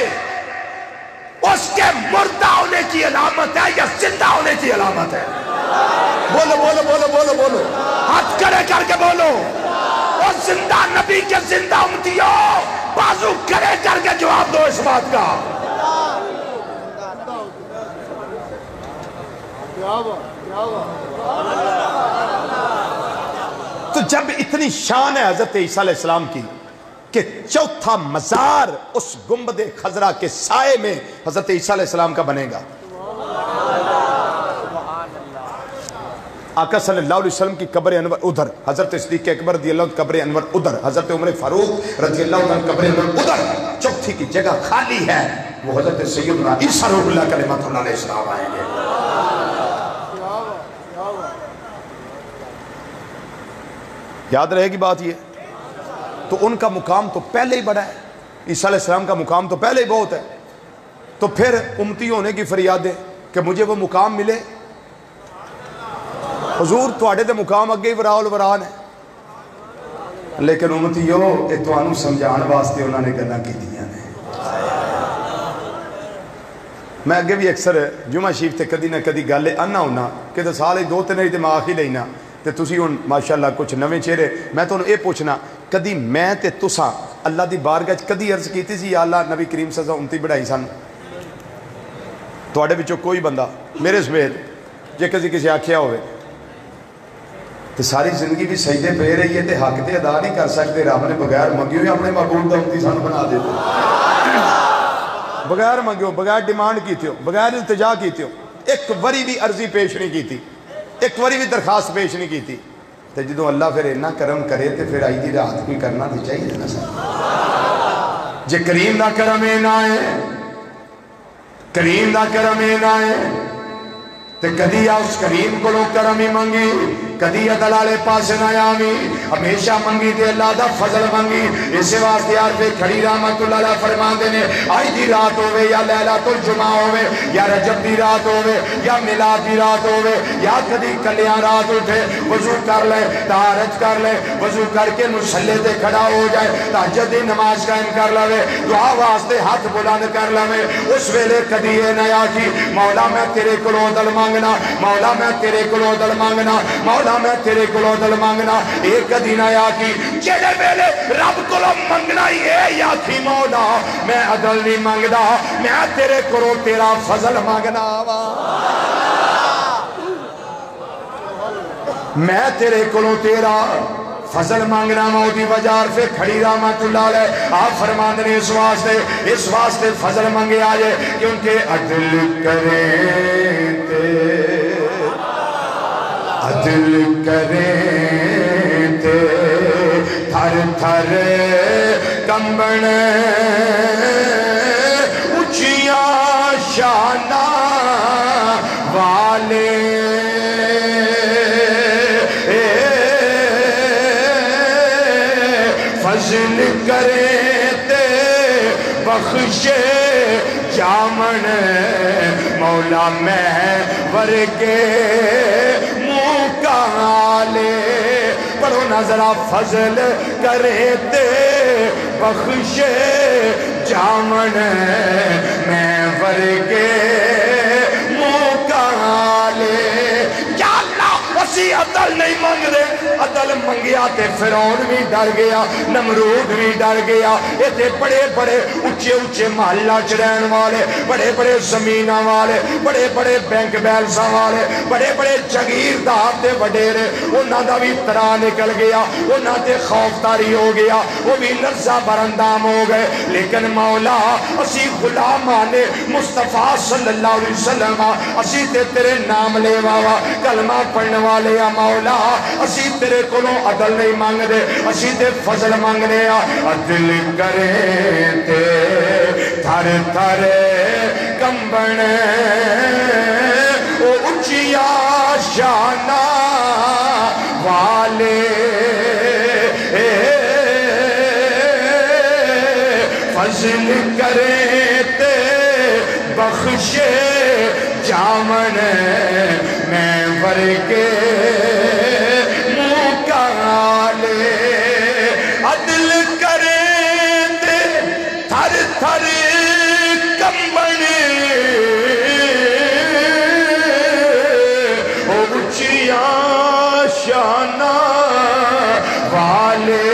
اس کے مردہ ہونے کی علامت ہے یا زندہ ہونے کی علامت ہے؟ بولو بولو بولو بولو بولو، ہاتھ کھڑے کر کے بولو۔ اور زندہ نبی کے زندہ امتیوں بازو کھڑے کر کے جواب دو اس بات کا۔ تو جب اتنی شان ہے حضرت عیسیٰ علیہ السلام کی کہ چوتھا مزار اس گنبد خضرا کے سائے میں حضرت عیسیٰ علیہ السلام کا بنے گا. آقا صلی اللہ علیہ وسلم کی قبر انور ادھر، حضرت صدیق اکبر رضی اللہ عنہ قبر انور ادھر، حضرت عمر فاروق رضی اللہ عنہ قبر انور ادھر، چوتھی کی جگہ خالی ہے، وہ حضرت سیدنا عیسیٰ روح اللہ کلمۃ اللہ علیہ السلام آئیں گے. یاد رہے گی بات یہ. تو ان کا مقام تو پہلے ہی بڑا ہے، عیسیٰ علیہ السلام کا مقام تو پہلے ہی بہت ہے. تو پھر امتی ہونے کی فریادیں کہ مجھے وہ مقام ملے. حضور تواڈے تے مقام اگے ہی وراء الوران ہے، لیکن امتیو یہ تانوں سمجھان واسطے انہوں نے گلاں کیتیاں نے. میں اگے بھی اکثر جمعہ شریف تے کدی نہ کدی گل آنا ہونا کہ تو سال 2-3 تے میں آخ ہی لینا تے تسی ہن ماشاءاللہ کچھ نویں چہرے. میں تانوں یہ پوچھنا کدی میں تے تساں اللہ دی بارگاہ وچ کدی عرض کیتی سی یا اللہ نبی کریم صلی اللہ علیہ وسلم امتی بڑھائی سن؟ تواڈے وچوں کوئی بندہ میرے سمیت جے کسی آکھیا ہوئے تو ساری زندگی بھی سجدے پہ رہی ہے تے حق تے ادا نہیں کر سکتے، رب نے بغیر منگیو ہی اپنے محبوب دا امتی سانو بنا دیتے، بغیر منگیو، بغیر ڈیمانڈ کیتے ہو، بغیر التجا کیتے ہو، ایک وری بھی عرضی پیش نہیں کیتی، ایک وری بھی درخواست پیش نہیں کیتی. تے جدوں اللہ پھر اتنا کرم کرے تے پھر آئی دی رات کوئی کرنا تو چاہیے نا سر. جے کریم دا کرم اے نہ ہے، کریم دا کرم اے نہ ہے تے کدی اس کریم کو کرم ہی منگی، کدی عدل والے پاس نہ آوی، ہمیشہ منگی تے اللہ دا فضل منگی. اسی واسطے یار پہ کھڑی رحمت اللہ علیہ فرماندے نے آئی دی رات ہوئے یا لیلۃ الجمعہ ہوئے یا رجب دی رات ہوئے یا میلاد دی رات ہوئے یا کدی کلیاں رات اٹھے وضو کر لے، طہارت کر لے، وضو کر کے مصلی تے کھڑا ہو جائے، تہجد دی نماز قائم کر لے، دعا واسطے ہاتھ بلند کر لے. اس ویلے کدی یہ نہ آکھی مولا میں تیرے کولوں عدل مانگنا، مولا میں تیرے کولوں عدل مانگنا، مولا میں تیرے کولوں عدل مانگنا. ایک کدی نہ آکھی جڑے ویلے رب کولوں منگنا یہ یا تھی مولا میں عدل نہیں مانگدا، میں تیرے کولوں تیرا فضل مانگنا وا، میں تیرے کولوں تیرا فضل مانگنا. موتی بجار پہ کھڑی رحمت اللہ علیہ آپ فرماندے نے اس واسطے فضل منگے آجے کیونکہ عدل کریں تے عدل کریں تے تھر تھر کمبن اچھیاں شانہ والے فضل کریں تے بخشے جامن مولا میں ورگے منہ کالے. پڑھو نظرہ فضل کریں تے بخشے جامن میں ورگے منہ کالے. یا اللہ اسی عدل نہیں مانگ رہے، عدل منگیا تے فرعون بھی ڈر گیا، نمرود بھی ڈر گیا. یہ تے بڑے بڑے اچھے اچھے محلہ چرین والے، بڑے بڑے زمینہ والے، بڑے بڑے بینک بیلساں والے، بڑے بڑے جگیردار تے وڈیرے، انہاں دا بھی ترا نکل گیا، انہاں تے خوف تاری ہو گیا، وہ بھی لرزہ برندام ہو گئے. لیکن مولا اسی غلامان مصطفیٰ صلی اللہ علیہ وسلم اسی تے تیرے نام لے واوا کلمہ پڑھنے والے یا مولا اسی تیرے کولوں عدل نہیں مانگ دے، اسی تے فضل مانگنے آ. عدل کریں تے تھر تھر کمبن او اچھیا شانہ والے فضل کریں تے بخشے جامن میں ورگے منہ کالے. عدل کریں تے تھر تھر کمبن او اچھیاں شانہ والے.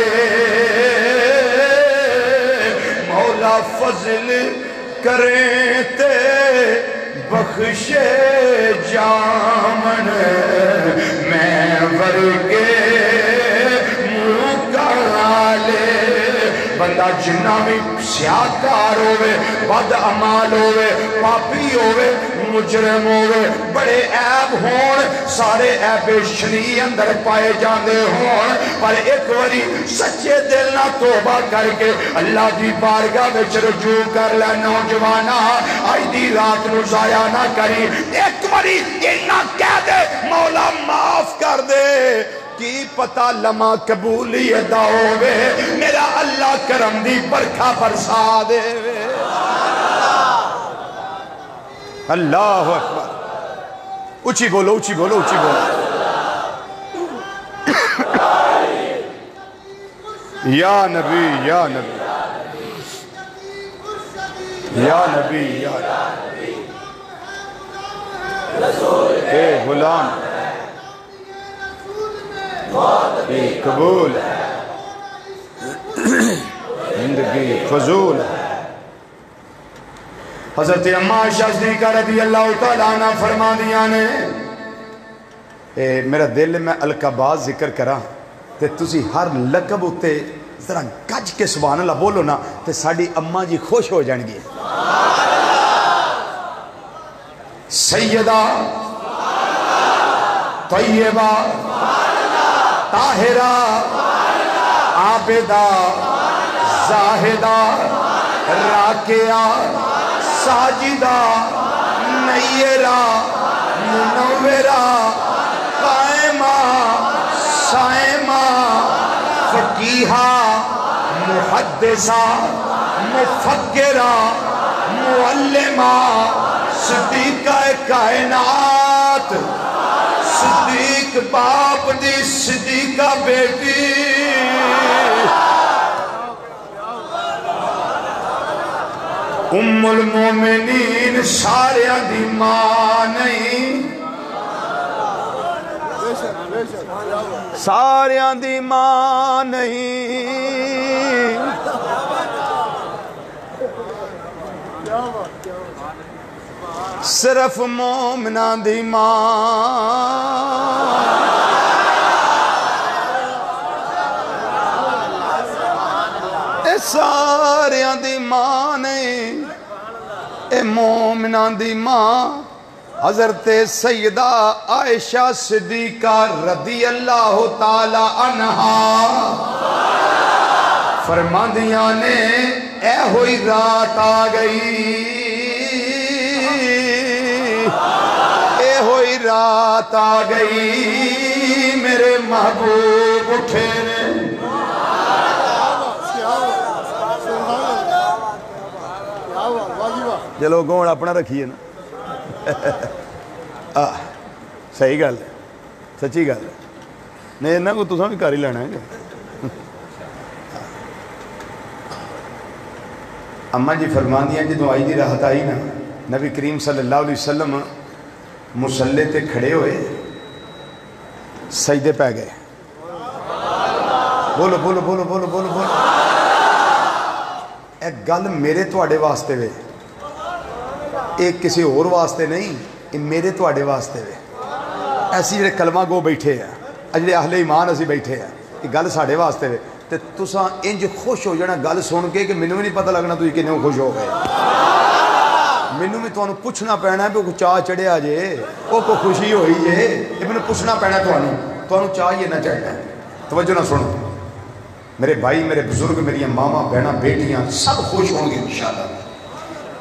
مولا فضل کریں تے بخشے جامن میں ورگے منہ کالے بندہ جنہ بھی سیاکار ہوئے بد عمال ہوئے پاپی ہوئے مجرم ہوئے بڑے عیب ہون سارے عیب شری اندر پائے جاندے ہون پر ایک وری سچے دل نہ توبہ کر کے اللہ دی بارگاہ وچ رجوع کر لے نوجوانا آج دی رات نو ضائع نہ کری ایک وری اتنا کہہ دے مولا معاف کر دے کی پتہ لمحہ قبولیت ہوئے میرا اللہ کرم دی برکھا برسا دے اللہ اکبر اچھی بولو اچھی بولو اچھی بولو یا نبی یا نبی یا نبی یا نبی اے غلام قبول زندگی فضول حضرت اماں صدیقہ رضی اللہ تعالیٰ عنہ فرما دیا نے میرا دل میں القباز ذکر کرا تے تسی ہر لقب ہوتے ذرا گج کے سبحان اللہ بولو نا تے ساڑی اماں جی خوش ہو جائیں گے سیدہ طیبہ طاہرہ عابدہ زاہدہ راکعہ ساجدہ نیرہ منورہ قائمہ سائمہ فقیہہ محدثہ مفکرہ معلمہ صدیقہ کائنات صدیق باپ دی صدیقہ بیٹی ام المومنین ساریاں دی ماں نہیں ساریاں دی ماں نہیں صرف مومنہ دی ماں اے ساریاں دی ماں نہیں اے مومنہ دی ماں حضرت سیدہ عائشہ صدیقہ رضی اللہ تعالی عنہا فرماندیاں نے اے ہوئی رات آ گئی اے ہوئی رات آ گئی میرے محبوب اٹھے نے چلو گون اپنا رکھیے نا صحیح گل ہے سچی گل ہے نہیں انہاں کو تساں بھی کر ہی لینا ہے اماں جی فرمان دیا جدوں آئی دی راحت آئی نا نبی کریم صلی اللہ علیہ وسلم مصلے تے کھڑے ہوئے سجدے پہ گئے بولو بولو بولو بولو بولو بولو ایک گل میرے تواڈے واسطے وے ایک کسی اور واسطے نہیں یہ میرے تواڈے واسطے وے ایسی جڑے کلمہ گو بیٹھے ہیں جڑے اہل ایمان اسی بیٹھے ہیں یہ گل ساڈے واسطے وے تے تساں انج خوش ہو جانا گل سن کے کہ مینوں بھی نہیں پتہ لگنا تسی کنے خوش ہو گئے مینوں بھی تانوں پوچھنا پینا ہے کہ چاہ چڑھیا جے او کو خوشی ہوئی جے یہ مینوں پوچھنا پینا تانوں چاہ یہ نہ چڑھنا توجہ نہ سنو میرے بھائی میرے بزرگ میری ماما بہناں بیٹیاں سب خوش ہوں گے انشاءاللہ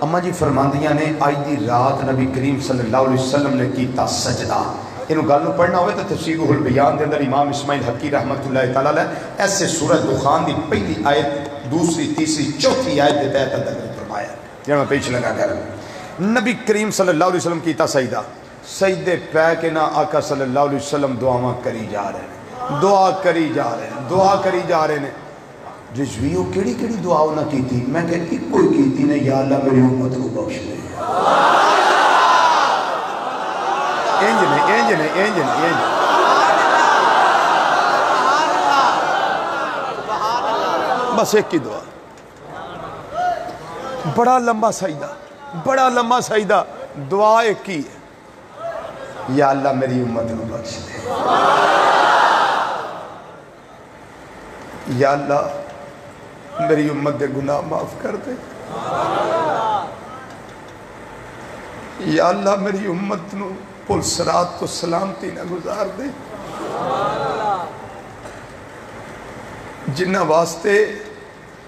اماں جی فرماندیاں نے آج دی رات نبی کریم صلی اللہ علیہ وسلم نے کیتا سجدہ انہوں گل پڑھنا ہوئے تو تفسیر البیان دے اندر امام اسماعیل حقی رحمت اللہ تعالیٰ علیہ ایسے سورہ دخان دی پہلی آیت دوسری تیسری چوتھی آیت دے تحت اندر فرمایا جب میں پیچھے لگا کر نبی کریم صلی اللہ علیہ وسلم کیتا سجدہ سجدے پہ کے نا آقا صلی اللہ علیہ وسلم دعاواں کری جا رہے ہیں دعا کری جا رہے ہیں دعا کری جا رہے ہیں رضویو کیڑی کیڑی دعا نہ کی تھی میں کہ ایک کوئی کی تھی نے یا اللہ میری امت کو بخش دے انج نے بس ایک کی دعا بڑا لمبا سجدہ دعا ایک ہی ہے، یا اللہ میری امت کو بخش دے، یا اللہ میری امت دے گناہ معاف کر دے، یا اللہ میری امت نو پل صراط تو سلامتی نہ گزار دے، جنہ واسطے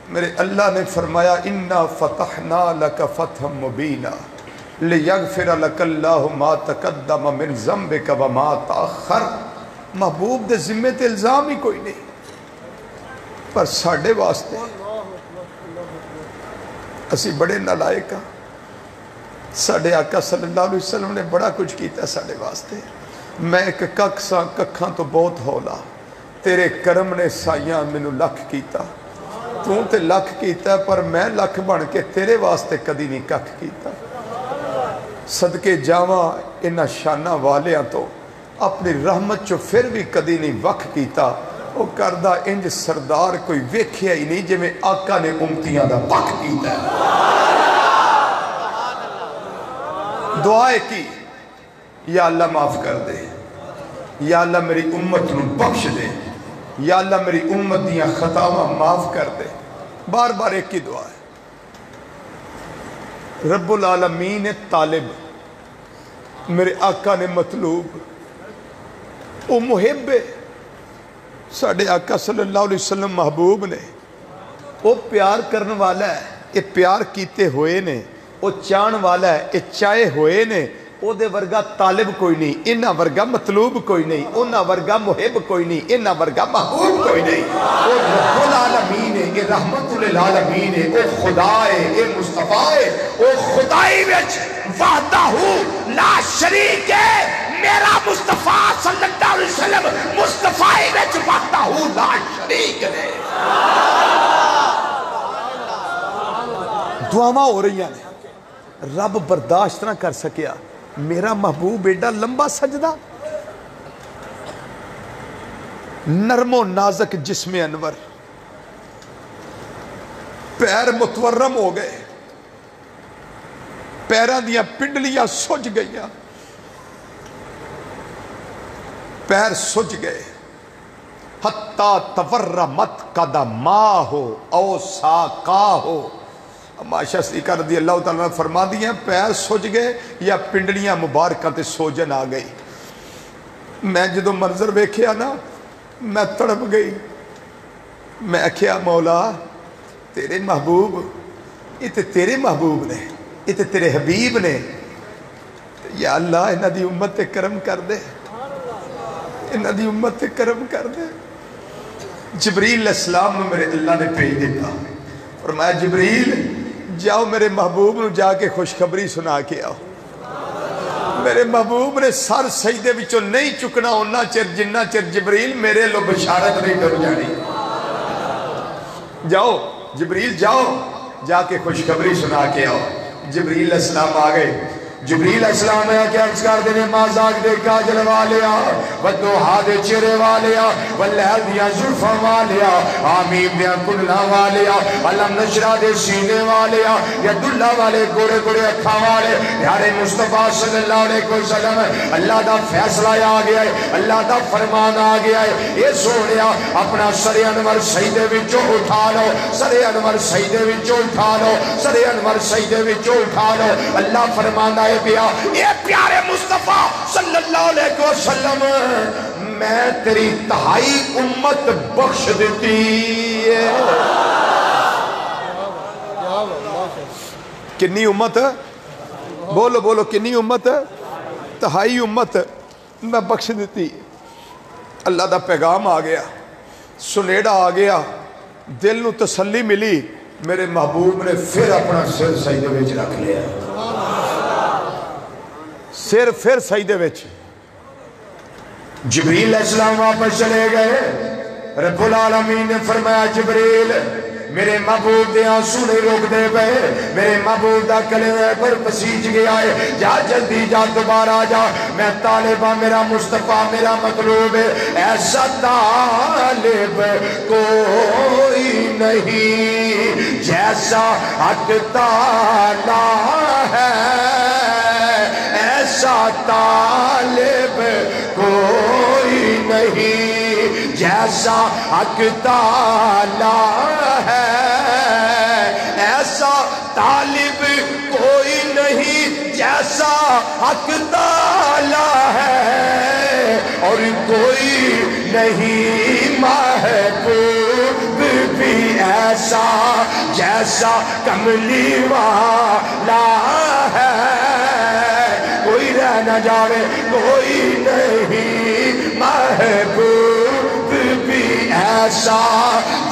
میرے اللہ نے فرمایا اِنَّا فَتَحْنَا لَكَ فَتْحًا مُبِينًا لِيَغْفِرَ لَكَ اللَّهُ مَا تَقَدَّمَ مِنْ ذَنْبِكَ وَمَا تَأَخَّرَ۔ محبوب دے ذمے تے الزام ہی کوئی نہیں، پر ساڑھے واسطے اسی بڑے نالائق ہاں، ساڑھے آقا صلی اللہ علیہ وسلم نے بڑا کچھ کیتا ہے ساڑھے واسطے۔ میں ایک ککھ ساں، ککھاں تو بہت ہولا، تیرے کرم نے سائیاں منو لکھ کیتا، تو تے لکھ کیتا ہے، پر میں لکھ بن کے تیرے واسطے کدی نہیں ککھ کیتا۔ صدقے جاواں انہاں شانہ والیاں تو اپنی رحمت چو پھر بھی کدی نہیں وکھ کیتا، وہ کردہ انج سردار کوئی ویکھیا ہی نہیں جو میں آقا نے امتیاں دا وکھ کیتا ہے۔ دعائے کی یا اللہ معاف کر دے، یا اللہ میری امت نو بخش دے، یا اللہ میری امت دیاں خطاواں معاف کر دے، بار بار ایک ہی دعا ہے۔ رب العالمین طالب، میرے آقا نے مطلوب، وہ محب ہے، ساڑھے آقا صلی اللہ علیہ وسلم محبوب نے، وہ پیار کرنے والا ہے، یہ پیار کیتے ہوئے نے، وہ چان والا ہے، یہ چائے ہوئے نے، او دے ورگا طالب کوئی نہیں، انہا ورگا مطلوب کوئی نہیں، انہا ورگا محب کوئی نہیں، انہا ورگا محبوب کوئی نہیں۔ او رب العالمین ہے، یہ رحمت للعالمین ہے، او خدا ہے، یہ مصطفیٰ ہے، او خدائی وچ وحدہ لا شریک ہے، میرا مصطفیٰ صلی اللہ علیہ وسلم مصطفیٰ وچ وحدہ لا شریک ہے۔ دعاواں ہو رہی ہیں، رب برداشت نہ کر سکیا، میرا محبوب ایڈا لمبا سجدہ، نرم و نازک جسم انور، پیر متورم ہو گئے، پیران دیا پنڈلیاں سج گئیاں، پیر سج گئے، حتی تورمت قدماہ او ساقاہ۔ معاشہ صدیقہ رضی اللہ تعالیٰ نے فرما دیا پیر سوج گئے یا پنڈلیاں مبارکاں تے سوجن آ گئی۔ میں جدو منظر ویکھیا نا میں تڑپ گئی، میں کہیا مولا تیرے محبوب، یہ تے تیرے محبوب نے، یہ تے تیرے حبیب نے، یا اللہ انہاں دی امت تے کرم کر دے، انہاں دی امت تے کرم کر دے۔ جبریل علیہ السلام نے میرے اللہ نے بھیج دیتا، فرمایا جبریل جاؤ میرے محبوب نو جا کے خوشخبری سنا کے آؤ۔ میرے محبوب نے سر سجدے وچوں نہیں چکنا ہونا چر جنہ چر جبریل میرے لو بشارت نہیں کر جانی۔ جاؤ جبریل جاؤ جا کے خوشخبری سنا کے آؤ۔ جبریل علیہ السلام آ گئے، جبریل علیہ السلام ہے کہ عرض کر دینے مازاق دے کاجل والیا ودوحا دے چرے والیا واللہل دیا زلفہ والیا آمین دیا کلنا والیا علم نشرہ دے سینے والیا ید اللہ والے گوڑے گوڑے اکھا والے پیارے مصطفیٰ صلی اللہ علیہ وسلم اللہ دا فیصلہ آ گیا ہے، اللہ دا فرمان آ گیا ہے، یہ سوڑیا اپنا سر انور سجدے وچوں اٹھا لو، سر انور سجدے وچوں اٹھا لو، سر انور سجدے وچوں اٹھا لو۔ اللہ فرمانا ہے پیا اے پیارے مصطفیٰ صلی اللہ علیہ وسلم میں تیری تہائی امت بخش دیتی ہے۔ کنی امت؟ بولو بولو کنی امت؟ تہائی امت میں بخش دیتی۔ اللہ دا پیغام آ گیا، سنیڑا آ گیا، دل نو تسلی ملی، میرے محبوب نے پھر اپنا سر سجدے وچ رکھ لیا، سر پھر سجدے وچ۔ جبریل علیہ السلام واپس چلے گئے، رب العالمین نے فرمایا جبریل میرے محبوب دے آنسو نہیں روک دے پئے، میرے محبوب دا کلمہ پر پسیج گیا ہے، جا جلدی جا دوبارہ جا، میں طالبہ میرا مصطفیٰ میرا مطلوب ہے، ایسا طالب کوئی نہیں جیسا حق تعالیٰ ہے، طالب کوئی نہیں جیسا حق تعالی ہے، ایسا طالب کوئی نہیں جیسا حق تعالی ہے، اور کوئی نہیں محبوب بھی ایسا جیسا کملی والا ہے، کوئی رہ نہ جاوے کوئی نہیں محبوب بھی ایسا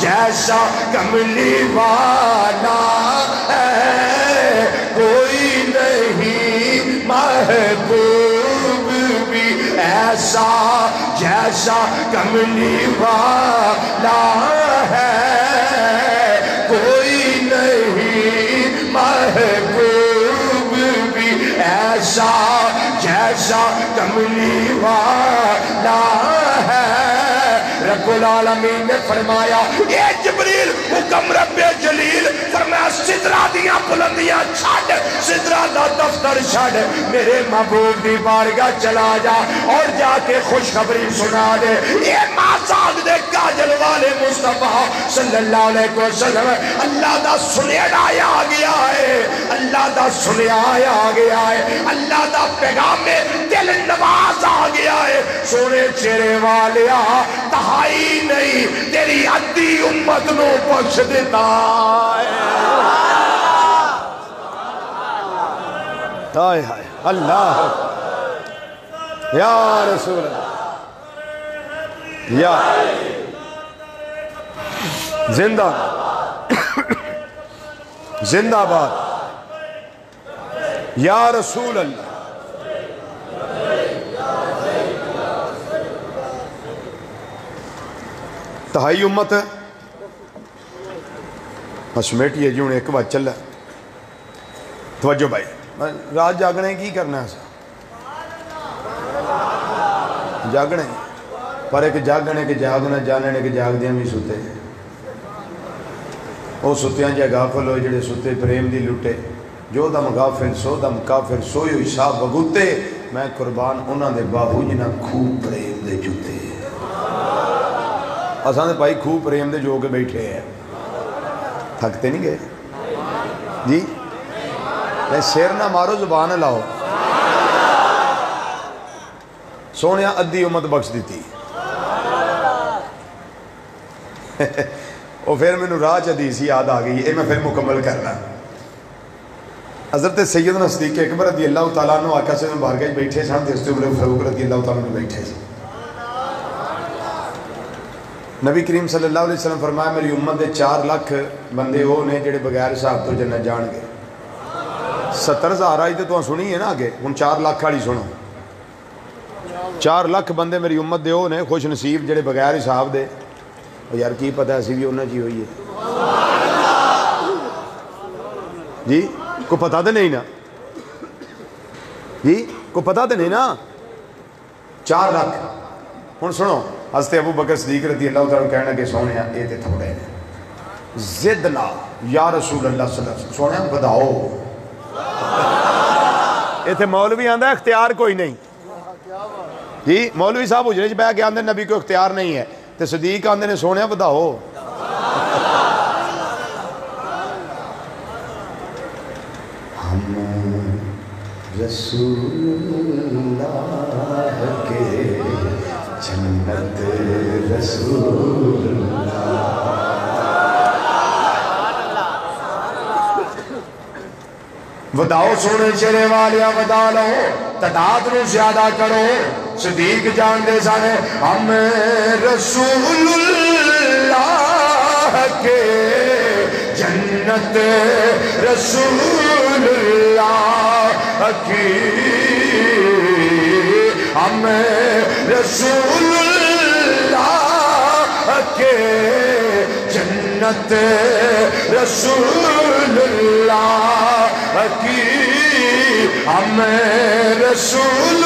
جیسا کملی والا ہے، کوئی نہیں محبوب بھی ایسا جیسا کملی والا ہے، کوئی نہیں محبوب بھی ایسا جیسا کملی والا ہے۔ رب العالمین نے فرمایا اے جبریل حکم رب جلیل، فرمایا سدرہ دیاں بلندیاں چھڑ، سدرہ دا دفتر چھڑ، میرے محبوب دی بارگاہ چلا جا اور جا کے خوشخبری سنا دے، اے ماساد دے کاجل والے مصطفیٰ صلی اللہ علیہ وسلم، اللہ دا سنیڑا آ گیا ہے، اللہ دا سنیڑا آ گیا ہے، اللہ دا پیغام میں دل نواز آ گیا ہے، سونے چہرے والیا تہائی نہیں تیری عدی امت نو بخش دیتا ہے۔ ہائے ہائے اللہ یا رسول اللہ یا زندہ زندہ باد یا رسول اللہ۔ تہائی امت ہے بس میٹھی ہے جی انہیں ایک بات چل رہا ہے۔ توجہ بھائی رات جاگنے کی کرنا ہے جاگنے پر ایک جاگنے کے جاگنا جاننے کے جاگ دیاں بھی ستے ہیں، وہ ستیاں جا غافل ہوئے جڑے ستے پریم دی لٹے، جو دم غافل سو دم کافر سوئی حساب بگوتے، میں قربان انہاں دے باہو جنہاں خوب پریم دے جوتے اساں دے بھائی خوب پریم دے جو کے بیٹھے ہیں، تھکتے نہیں گئے جی، میں شیر نہ مارو زبان لاؤ، سونیا ادھی امت بخش دیتی اور پھر میں راج حدیث یاد آ گئی، میں پھر مکمل کرنا۔ حضرت سیدنا صدیق اکبر رضی اللہ تعالیٰ عنہ آقا سے مبارکہ بیٹھے سن، حضرت عمر فاروق رضی اللہ تعالیٰ عنہ بیٹھے سن۔ نبی کریم صلی اللہ علیہ وسلم فرمایا میری امت دے 4 لاکھ بندے ہو نے جڑے بغیر حساب تو جنت جان گے۔ 70,000 آئی تو سنی ہے نا آگے، ان 4 لاکھ والی سنو، 4 لاکھ بندے میری امت دے ہو نے خوش نصیب جڑے بغیر حساب دے، اور یار کی پتہ ایسی بھی انہوں جی ہوئی ہے جی، کو پتہ دے نہیں نا جی، کو پتہ دے نہیں نا، 4 لاکھ۔ ہن سنو حضرت ابو بکر صدیق رضی اللہ تعالیٰ کہنا کہ سونے یہ تے تھوڑے ہیں، زدنا یا رسول اللہ صلی اللہ علیہ وسلم، سونے بداؤ، یہ تے مولوی آندہ اختیار کوئی نہیں جی، مولوی صاحب حجرے بہ کے آندے نبی کو اختیار نہیں ہے، تے صدیق آندے نے سونے بداؤ، ہم رسول اللہ کے جنت رسول اللہ، وداؤ سونے چہرے والیا ودا لو، تعداد نو زیادہ کرو، صدیق جان دے سانے ہم رسول اللہ کے جنت رسول اللہ کی، ہم رسول اللہ کے جنت رسول اللہ کی، ہم رسول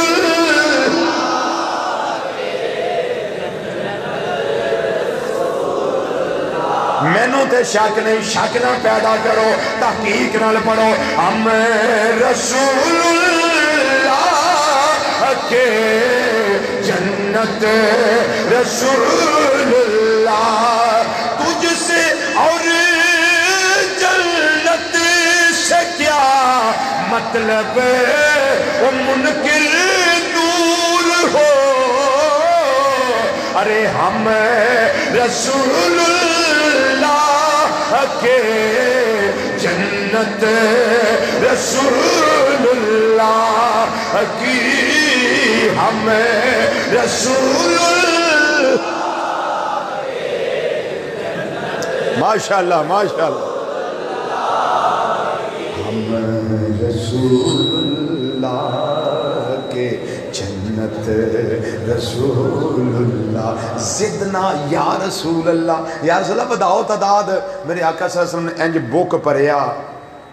مینوں تے شک نہیں، شک نہ پیدا کرو، تحقیق نال پڑھو، ہم رسول اللہ کے جنت رسول اللہ تجھ سے اور جنت سے کیا مطلب وہ منکر دور ہو ارے ہم رسول اللہ کے جنت رسول اللہ کی ہم رسول ماشاءاللہ ماشاءاللہ ہم رسول اللہ کے جنت رسول اللہ زدنا یا رسول اللہ یا رسول اللہ بداؤ تعداد میرے آقا صلی اللہ علیہ وسلم نے انج بوک پریا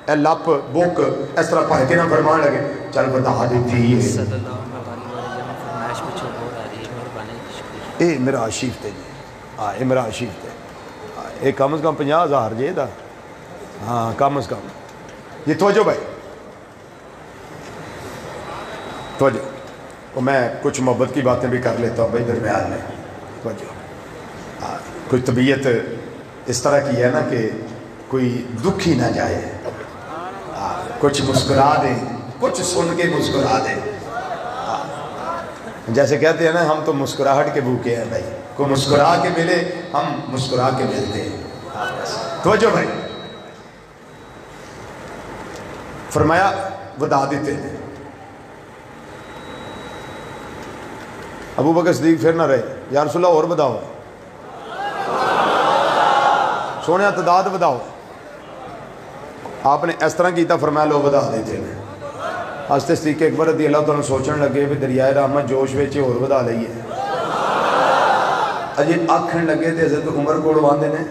اے لپ بوک اس طرح پڑھ کے نہ فرمان لگے چل بدا دیتی ہے اے میرا عشیف تے جی اے میرا عشیف تے اے کم از کم 50,000 جے دا ہاں کم از کم یہ توجہ بھائی توجہ اور میں کچھ محبت کی باتیں بھی کر لیتا ہوں بھائی درمیان میں توجہ کچھ طبیعت اس طرح کی ہے نا کہ کوئی دکھ ہی نہ جائے کچھ مسکرا دیں کچھ سن کے مسکرا دیں جیسے کہتے ہیں نا ہم تو مسکراہٹ کے بھوکے ہیں بھائی کوئی مسکرا کے ملے ہم مسکرا کے ملتے ہیں توجہ بھائی فرمایا بتا دیتے ہیں ابو بکر صدیق پھر نہ رہے یا رسول اللہ اور بتاؤ سونے تعداد بتاؤ آپ نے اس طرح کیتا فرمایا لو بتا دیتے ہیں ہستے صدیق اکبر رضی اللہ تعالیٰ سوچن لگے بھی دریائے رحمت جوش ویچے اور بتا لئیے اجے آکھن لگے تھے حضرت عمر کو اڑواندے نے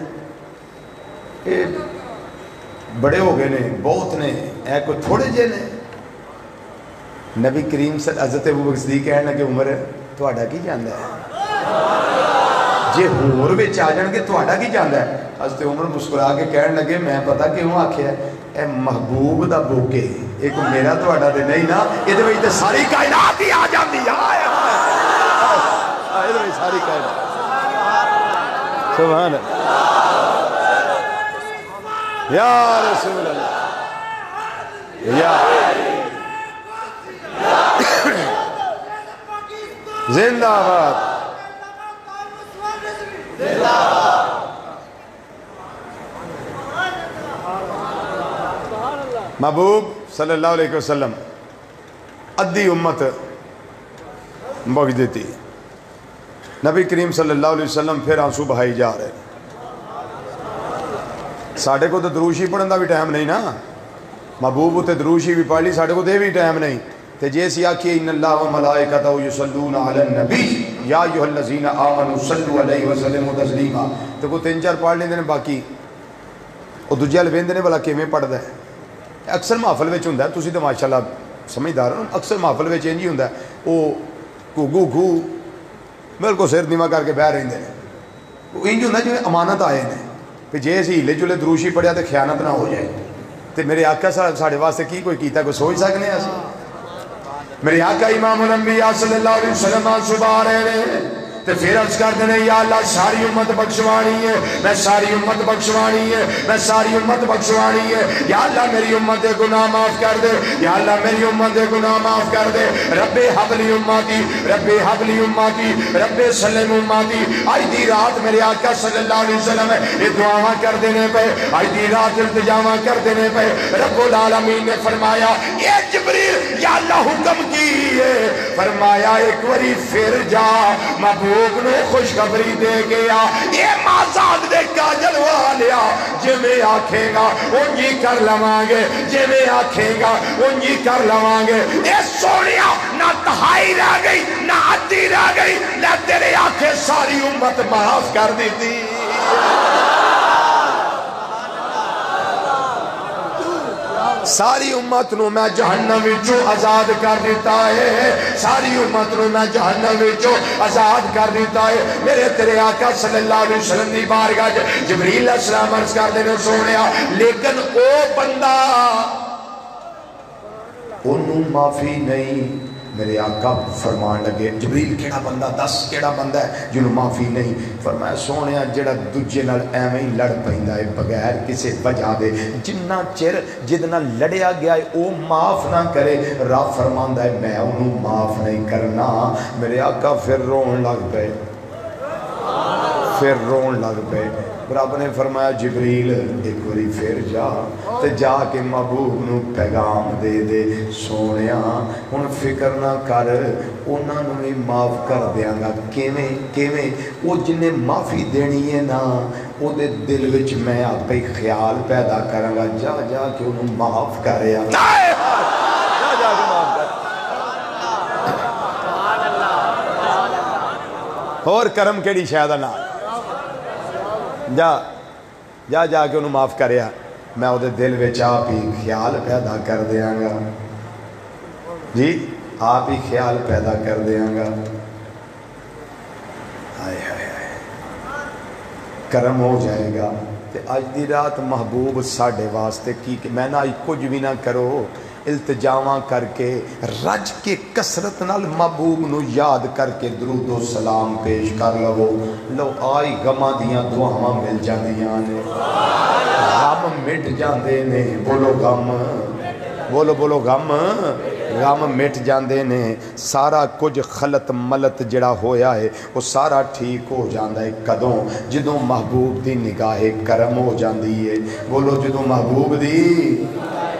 بڑے ہو گئے نے بہت نے اے کوئی تھوڑے جے نے نبی کریم سے حضرت ابو بکر صدیق کہنے لگے عمر تہاڈا کی جاندا ہے جے ہور وچ آ جان کے تہاڈا کی جاندا ہے حضرت عمر مسکرا کے کہنے لگے میں پتہ کیوں آکھیا اے محبوب دا بوکے ایک میرا تہاڈا تے نہیں نا ادھر وچ تے ساری کائنات ہی آ جاندی ہے ادھر وچ ساری کائنات سبحان اللہ یا رسول اللہ یا زندہ آباد محبوب صلی اللہ علیہ وسلم ادھی امت بخش دیتی نبی کریم صلی اللہ علیہ وسلم پھر آنسو بہائی جا رہے ساڑھے کو تو دروشی پڑھن دا بھی ٹائم نہیں نا محبوب تے دروشی بھی پڑھ لی ساڑھے کو دے بھی ٹائم نہیں تے جیسی آکھئے ان اللہ و ملائکتہ یصلون علی النبی یا ایھا الذین آمنوا صلوا علیہ وسلم تسلیما تو کو 3-4 پڑھ لیندے نے باقی او دوجے ول ویندے نے بھلا کیویں پڑھدا ہے اکثر محفل وچ ہوندا ہے تسی تے ماشاءاللہ سمجھدار ہو اکثر محفل وچ انج ہی ہوندا ہے او گو بالکل سر نیواں کر کے بیٹھ رہندے نے او انج ہوندا جویں امانت آئے نے کہ جے اسی ہلے جلے دروشی پڑھیا تے خیانت نہ ہو جائے تے میرے آقا ساڈے واسطے کی کوئی کیتا کوئی سوچ سکنے اسی میرے آقا امام الانبیاء صلی اللہ علیہ وسلم صبح رہے ہیں تو پھر عرض کر دینے یا اللہ ساری امت بخشوانی ہے میں ساری امت بخشوانی ہے میں ساری امت بخشوانی ہے یا اللہ میری امت دے گناہ معاف کر دے یا اللہ میری امت دے گناہ معاف کر دے رب حبلی امتی رب حبلی امتی رب سلم امتی آج دی رات میرے آقا صلی اللہ علیہ وسلم یہ دعاواں کر دینے پہ آج دی رات التجاواں کر دینے پہ رب العالمین نے فرمایا یہ جبریل یا اللہ حکم کی ہے فرمایا ایک وری پھر جا محبوب نے خوشخبری دے گیا یہ مازاد دے کاجل والیا جے میں آکھے گا انجی کر لوانگے جے میں آکھے گا انجی کر لوانگے اے سونیا نہ تہائی رہ گئی نہ عدی رہ گئی نہ تیرے آنکھیں ساری امت معاف کر دیتی ساری امت نو میں جہنم وچوں آزاد کر دیتا ہے ساری امت نو میں جہنم وچوں آزاد کر دیتا ہے میرے تیرے آقا صلی اللہ علیہ وسلم دی بارگاہ جبریل علیہ السلام عرض کر دینے سونیا لیکن او بندہ انہوں معافی نہیں میرے آقا فرمان لگے جبریل کیڑا بندہ دس کیڑا بندہ ہے جنہوں معافی نہیں؟ فرمایا سونے جڑا دوجے نال ایویں ہی لڑ پیندا ہے بغیر کسی وجہ دے، جنہ چر جدنا لڑیا گیا ہے او معاف نہ کرے، رب فرماندا ہے میں انہوں معاف نہیں کرنا۔ میرے آقا پھر رون لگ پئے، پھر رون لگ پئے۔ رب نے فرمایا جبریل ایک باری پھر جا تے جا کے محبوب نو پیغام دے دے سونیا ہن فکر نہ کر انہاں نو بھی معاف کر دیاں گا۔ کیویں کیویں؟ او جنہیں معافی دینی ہے نا او دے دل وچ میں آپ ہی خیال پیدا کراں گا، جا جا کے انہوں معاف کریا، جا جا کے معاف کر۔ اور کرم کیڑی شاید نال جا جا جا کے انہوں معاف کریا، میں او دے دل وچ آپ ہی خیال پیدا کر دیاں گا، جی آپ ہی خیال پیدا کر دیاں گا۔ آئے آئے آئے کرم ہو جائے گا۔ تے آج دی رات محبوب ساڑھے واسطے کی کہ میں نہ آج کچھ بھی نہ کرو، التجاواں کر کے رج کے کسرت نال محبوب نو یاد کر کے درود و سلام پیش کر لو آئی غماں دیاں دعاواں مل جاندیاں نے، غم مٹ جاندے نے، بولو غم، بولو بولو غم، غم مٹ جاندے نے، سارا کچھ خلط ملت جڑا ہویا ہے وہ سارا ٹھیک ہو جاندہ ہے۔ کدوں؟ جدوں محبوب دی نگاہ کرم ہو جاندی ہے، بولو جدوں محبوب دی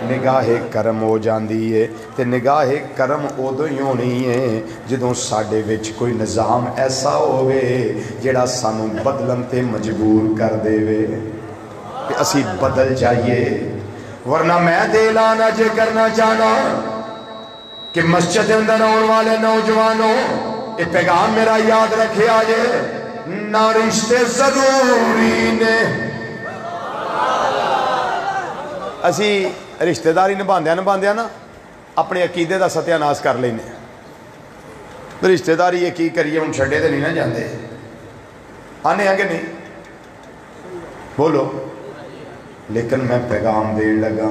نگاہ کرم ہو جاندی ہے۔ تے نگاہ کرم ادو ہی ہونی ہے جدوں ساڈے وچ کوئی نظام ایسا ہوئے جڑا سانو بدلن تے مجبور کر دے وے کہ اسی بدل جائیے۔ ورنہ میں تے اعلان اج کرنا چاہنا کہ مسجد اندر آنے والے نوجوانوں یہ پیغام میرا یاد رکھے آجے، نہ رشتے ضروری نے، اسی رشتہ داری نبھاندیا نا اپنے عقیدے دا ستیہ ناس کر لینے۔ رشتہ داری یہ کی کریے ہم چھڑے دے نہیں نہ جاندے، آنے آگے نہیں بولو، لیکن میں پیغام دے لگا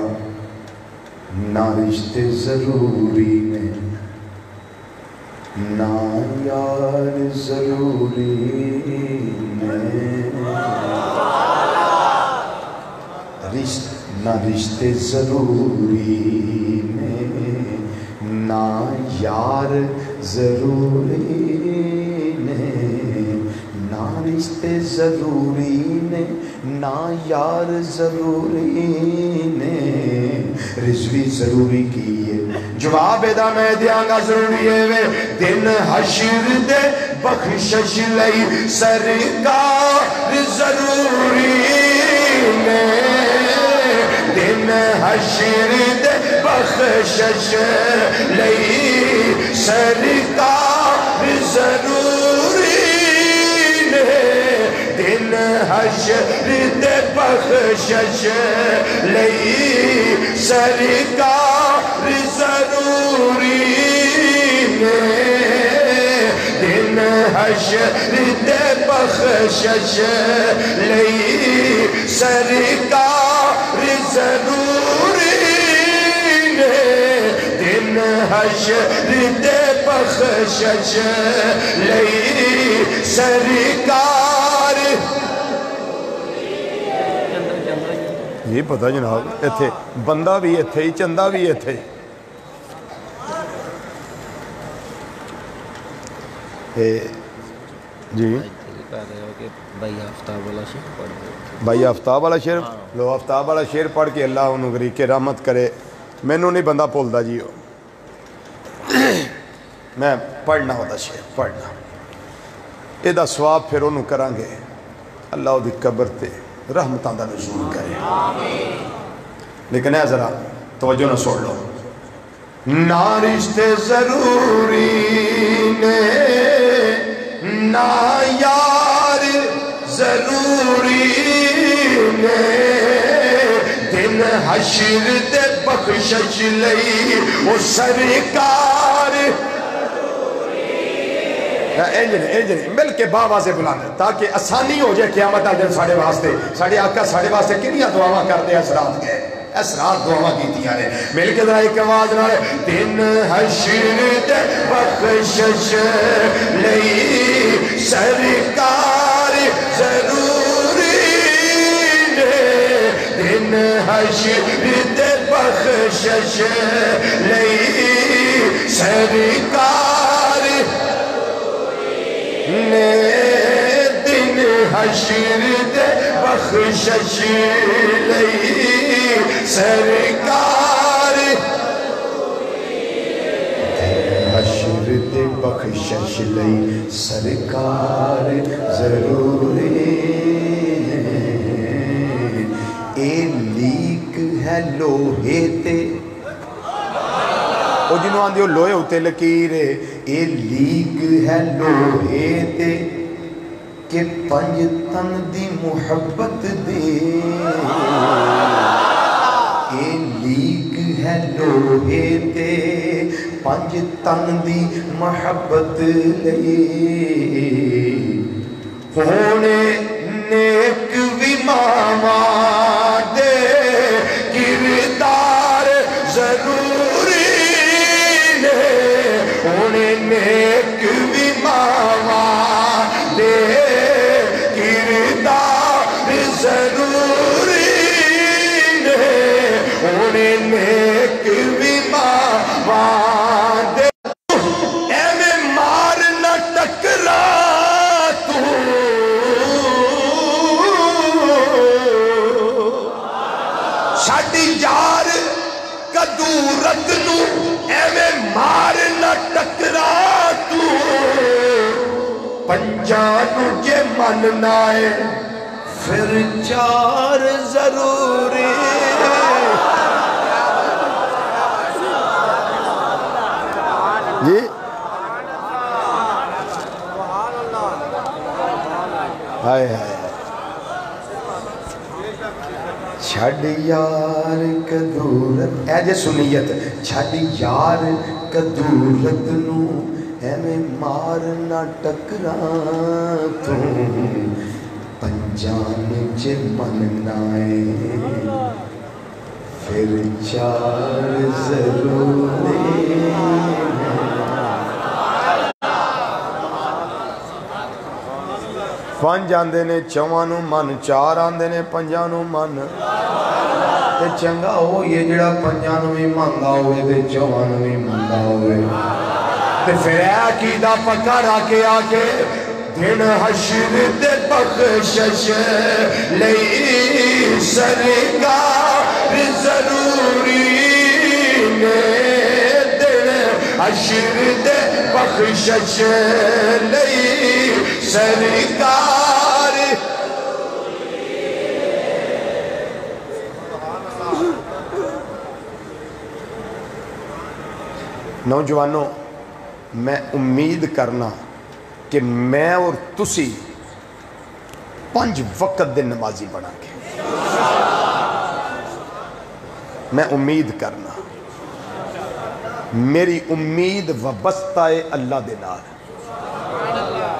نہ رشتے ضروری نے، نہ یار ضروری نے، نہ رشتے ضروری نے، نہ یار ضروری نے، نہ رشتے ضروری نے، نہ یار ضروری نے، رضوی ضروری کی ہے، جواب دا میں دیاں گا ضروری ہے وے، دن حشر دے بخشش لئی سرکار ضروری نے، دن حشر دے بخشش لئی سرکار ضروری نے، دن حشر دے بخشش لئی سرکار ضروری نے، دن حشر دے بخشش لئی سرکار ضروری نے، دن حشر دے بخشش لئی سرکار۔ یہ پتہ جناب ایتھے بندہ بھی ایتھے ہی چندہ بھی ایتھے جی بھائی آفتاب والا شعر لو، آفتاب والا شعر پڑھ کے اللہ انہوں غریق کے رحمت کرے۔ میں نو نہیں بندہ پولدا جی ہو، میں پڑھنا ہوتا شعر پڑھنا، یہ دا سواب پھر انہوں کران گے، اللہ دی قبر تے رحمتان دا نزول کرے۔ لیکن ہے ذرا توجہ نہ سوڑ لو، نہ رشتے ضروری نے، نہ یار ضروری نے، دن حشر دے بخشش لئی وہ سرکار انجنے مل کے باوا سے بلانا تاکہ آسانی ہو جائے قیامت دن ساڑھے واسطے، ساڑھے آقا ساڑھے واسطے کنیاں دعاواں کر دے حضرات گئے، اسرار دعا کیتیاں نے مل کے ذرا ایک آواز نال دن حشر دے بخشش لئی سرکار ضروری نے دن حشر دے بخشش لئی سرکار نے دن حشر دے بخشش لئی سرکار حشر دے بخشش لئی سرکار ضروری اے لیک ہے لوہے تے او جنہوں آن دیو لوہے ہوتے لکیرے اے لیک ہے لوہے تے کہ پنج تن دی محبت دے اے لیک ہے لوہے تے پنج تن دی محبت لے ہونے نیک بھی ماما دے کردار ضروری نے ہونے نیک بھی ماما دے کردار ضروری نے ہونے نیک بھی ماما دے اے میں مارنا ٹکرا یار کدورت نو ایویں مارنا ٹکرا تو پنجانو کے مننا ہے پھر چار ضروری جی ہائے ہائے چھڑ یار کدورت اے جے سنیت چھڑ یار کدورت نو اے میں مارنا ٹکرا تو پنجان جے مننائے پھر چار ضروری پنج آندے نے چوانو من چار آندے نے پنجانو من تے چنگا ہو یہ جڑا پنجانو بھی مانگا ہوئے تے چوانو بھی مانگا ہوئے تے پھر اے عقیدہ پکا راکے آکے دن حشر دے بخشش لئی سرکار ضروری نے دن حشر دے بخشش لئی سرکار نوجوانوں میں امید کرنا کہ میں اور تسی 5 وقت دے نمازی بنا کے میں امید کرنا میری امید وابستہ ہے اللہ دے نال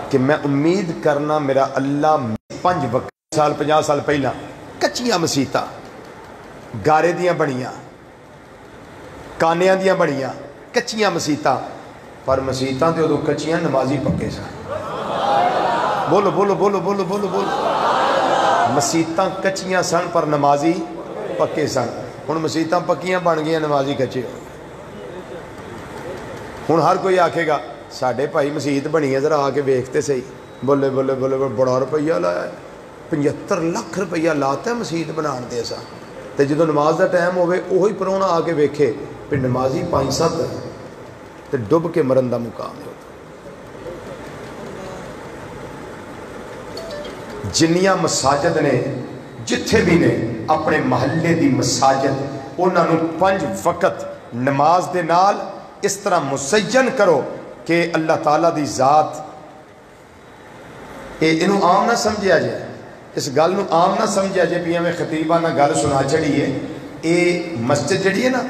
کہ میں امید کرنا میرا اللہ 5 وقت 50 سال پہلا کچیاں مسیتاں گارے دیاں بڑیاں کانیاں دیاں بڑیاں کچیاں مسیتاں پر مسیتاں تے ادو کچیاں نمازی پکے سن بولو بولو بولو بولو بولو بولو مسیتاں کچیاں سن پر نمازی پکے سن ہن مسیتاں پکیاں بن گیا نمازی کچے ہو ہن ہر کوئی آکھے گا ساڑھے بھائی مسیت بنی ہے ذرا آکے ویکھتے سہی بولے بولے بولے بڑا روپیہ لایا ہے 75 لاکھ روپیہ لاتا ہے مسیت بنان دے سا تے جدو نماز دا ٹائم ہوئے اوہی پرونا آکے ویکھے پھر نمازی 5-7 تے ڈب کے مرن دا مقام ہے جنیاں مساجد نے جتھے بھی نے اپنے محلے دی مساجد انہاں نو 5 وقت نماز دے نال اس طرح مسین کرو کہ اللہ تعالیٰ دی ذات انہوں عام نہ سمجھیا جائے اس گل نو عام نہ سمجھیا جائے بھی ہمیں خطیبہ نہ گل سنا چڑھی ہے یہ مسجد جڑی ہے نا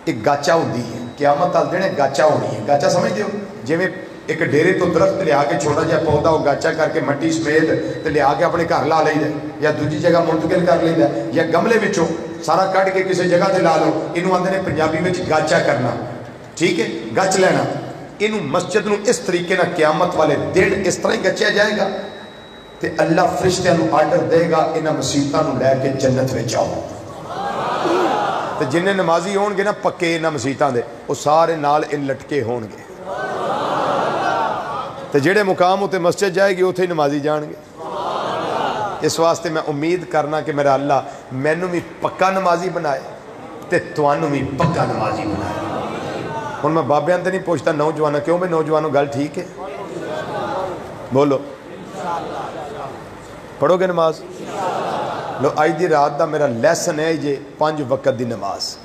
ایک گاچا ہوندی ہے قیامت آل دینے گاچا ہونی ہے گاچا سمجھ دیو جی میں ایک ڈیرے تو درخت لے آکے چھوٹا جا پودا ہو گاچا کر کے مٹی سمیت تے لے آکے اپنے گھر لا لئی دے یا دوجی جگہ منتقل کر لئی دے یا گملے وچوں سارا کٹ کے کسی جگہ تے لا لو، انہوں آندے نے پنجابی میں گاچا کرنا، ٹھیک ہے، گچ لینا، انہوں مسجد نو اس طریقے نہ قیامت والے دن اس طرح ہی گچیا جائے گا تے اللہ فرشتیاں نو آرڈر دے گا انہاں مسیتاں نو لے کے جنت وچ آؤ، تے جنہیں نمازی ہون گے نا پکے انہاں مسیتاں دے وہ سارے نال ان لٹکے ہون گے، تے جڑے مقام ہوتے مسجد جائے گی اتھے ہی نمازی جان گے۔ اس واسطے میں امید کرنا کہ میرا اللہ مینوں بھی پکا نمازی بنائے تے تانوں بھی پکا نمازی بنائے۔ ہن میں بابیاں تے نہیں پوچھتا نوجوانوں کیوں میں نوجوانوں گل ٹھیک ہے؟ بولو پڑھو گے نماز؟ لو آج دی رات دا میرا لیسن ہے جے 5 وقت دی نماز،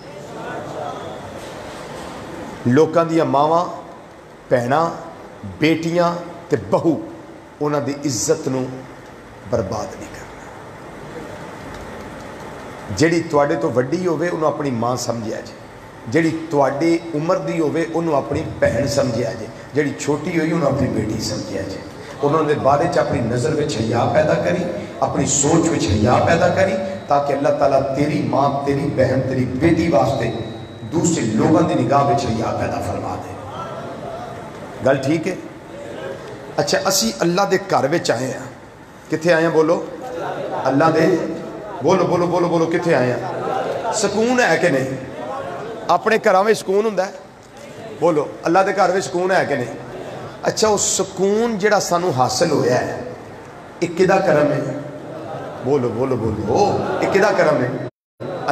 لوکاں دیا ماواں بھیناں بیٹیاں تے بہو انہاں دی عزت نو برباد نہیں کرنا، جیڑی تواڈے تو وڈی ہوئے انہوں اپنی ماں سمجھیا جے، جیڑی تواڈے عمر دی ہوئے انہوں اپنی بہن سمجھیا جے، جیڑی چھوٹی ہوئی انہوں اپنی بیٹی سمجھیا جے، انہوں نے بارے چ اپنی نظر وچ حیا پیدا کری، اپنی سوچ وچ حیا پیدا کری، تاکہ اللہ تعالیٰ تیری ماں تیری بہن تیری بیٹی واسطے دوسرے لوگوں دی نگاہ وچ حیا پیدا فرما دے۔ گل ٹھیک ہے؟ اچھا اسی اللہ دے گھر وچ آئے ہیں، کتھے آئے ہیں بولو؟ اللہ دے بولو بولو بولو بولو کتھے آئے ہیں؟ سکون ہے کہ نہیں؟ اپنے گھراں وچ سکون ہوندا ہے؟ بولو اللہ دے گھر وچ سکون ہے کہ نہیں؟ اچھا وہ سکون جڑا سانو حاصل ہویا ہے ایک کدا کرم ہے؟ بولو بولو بولو ایک کدا کرم ہے؟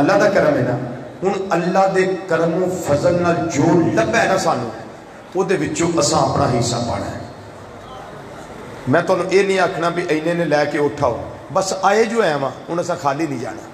اللہ دا کرم ہے نا۔ ہن اللہ دے کرم و فضل نال جو لبھا ہے نا سانو وہ دے وچوں اساں اپنا حصہ پانا ہے۔ میں تو یہ نہیں آکھنا بھی اینے نے لے کے اٹھاؤ، بس آئے جو ہیں وہاں انہوں نے خالی نہیں جانا۔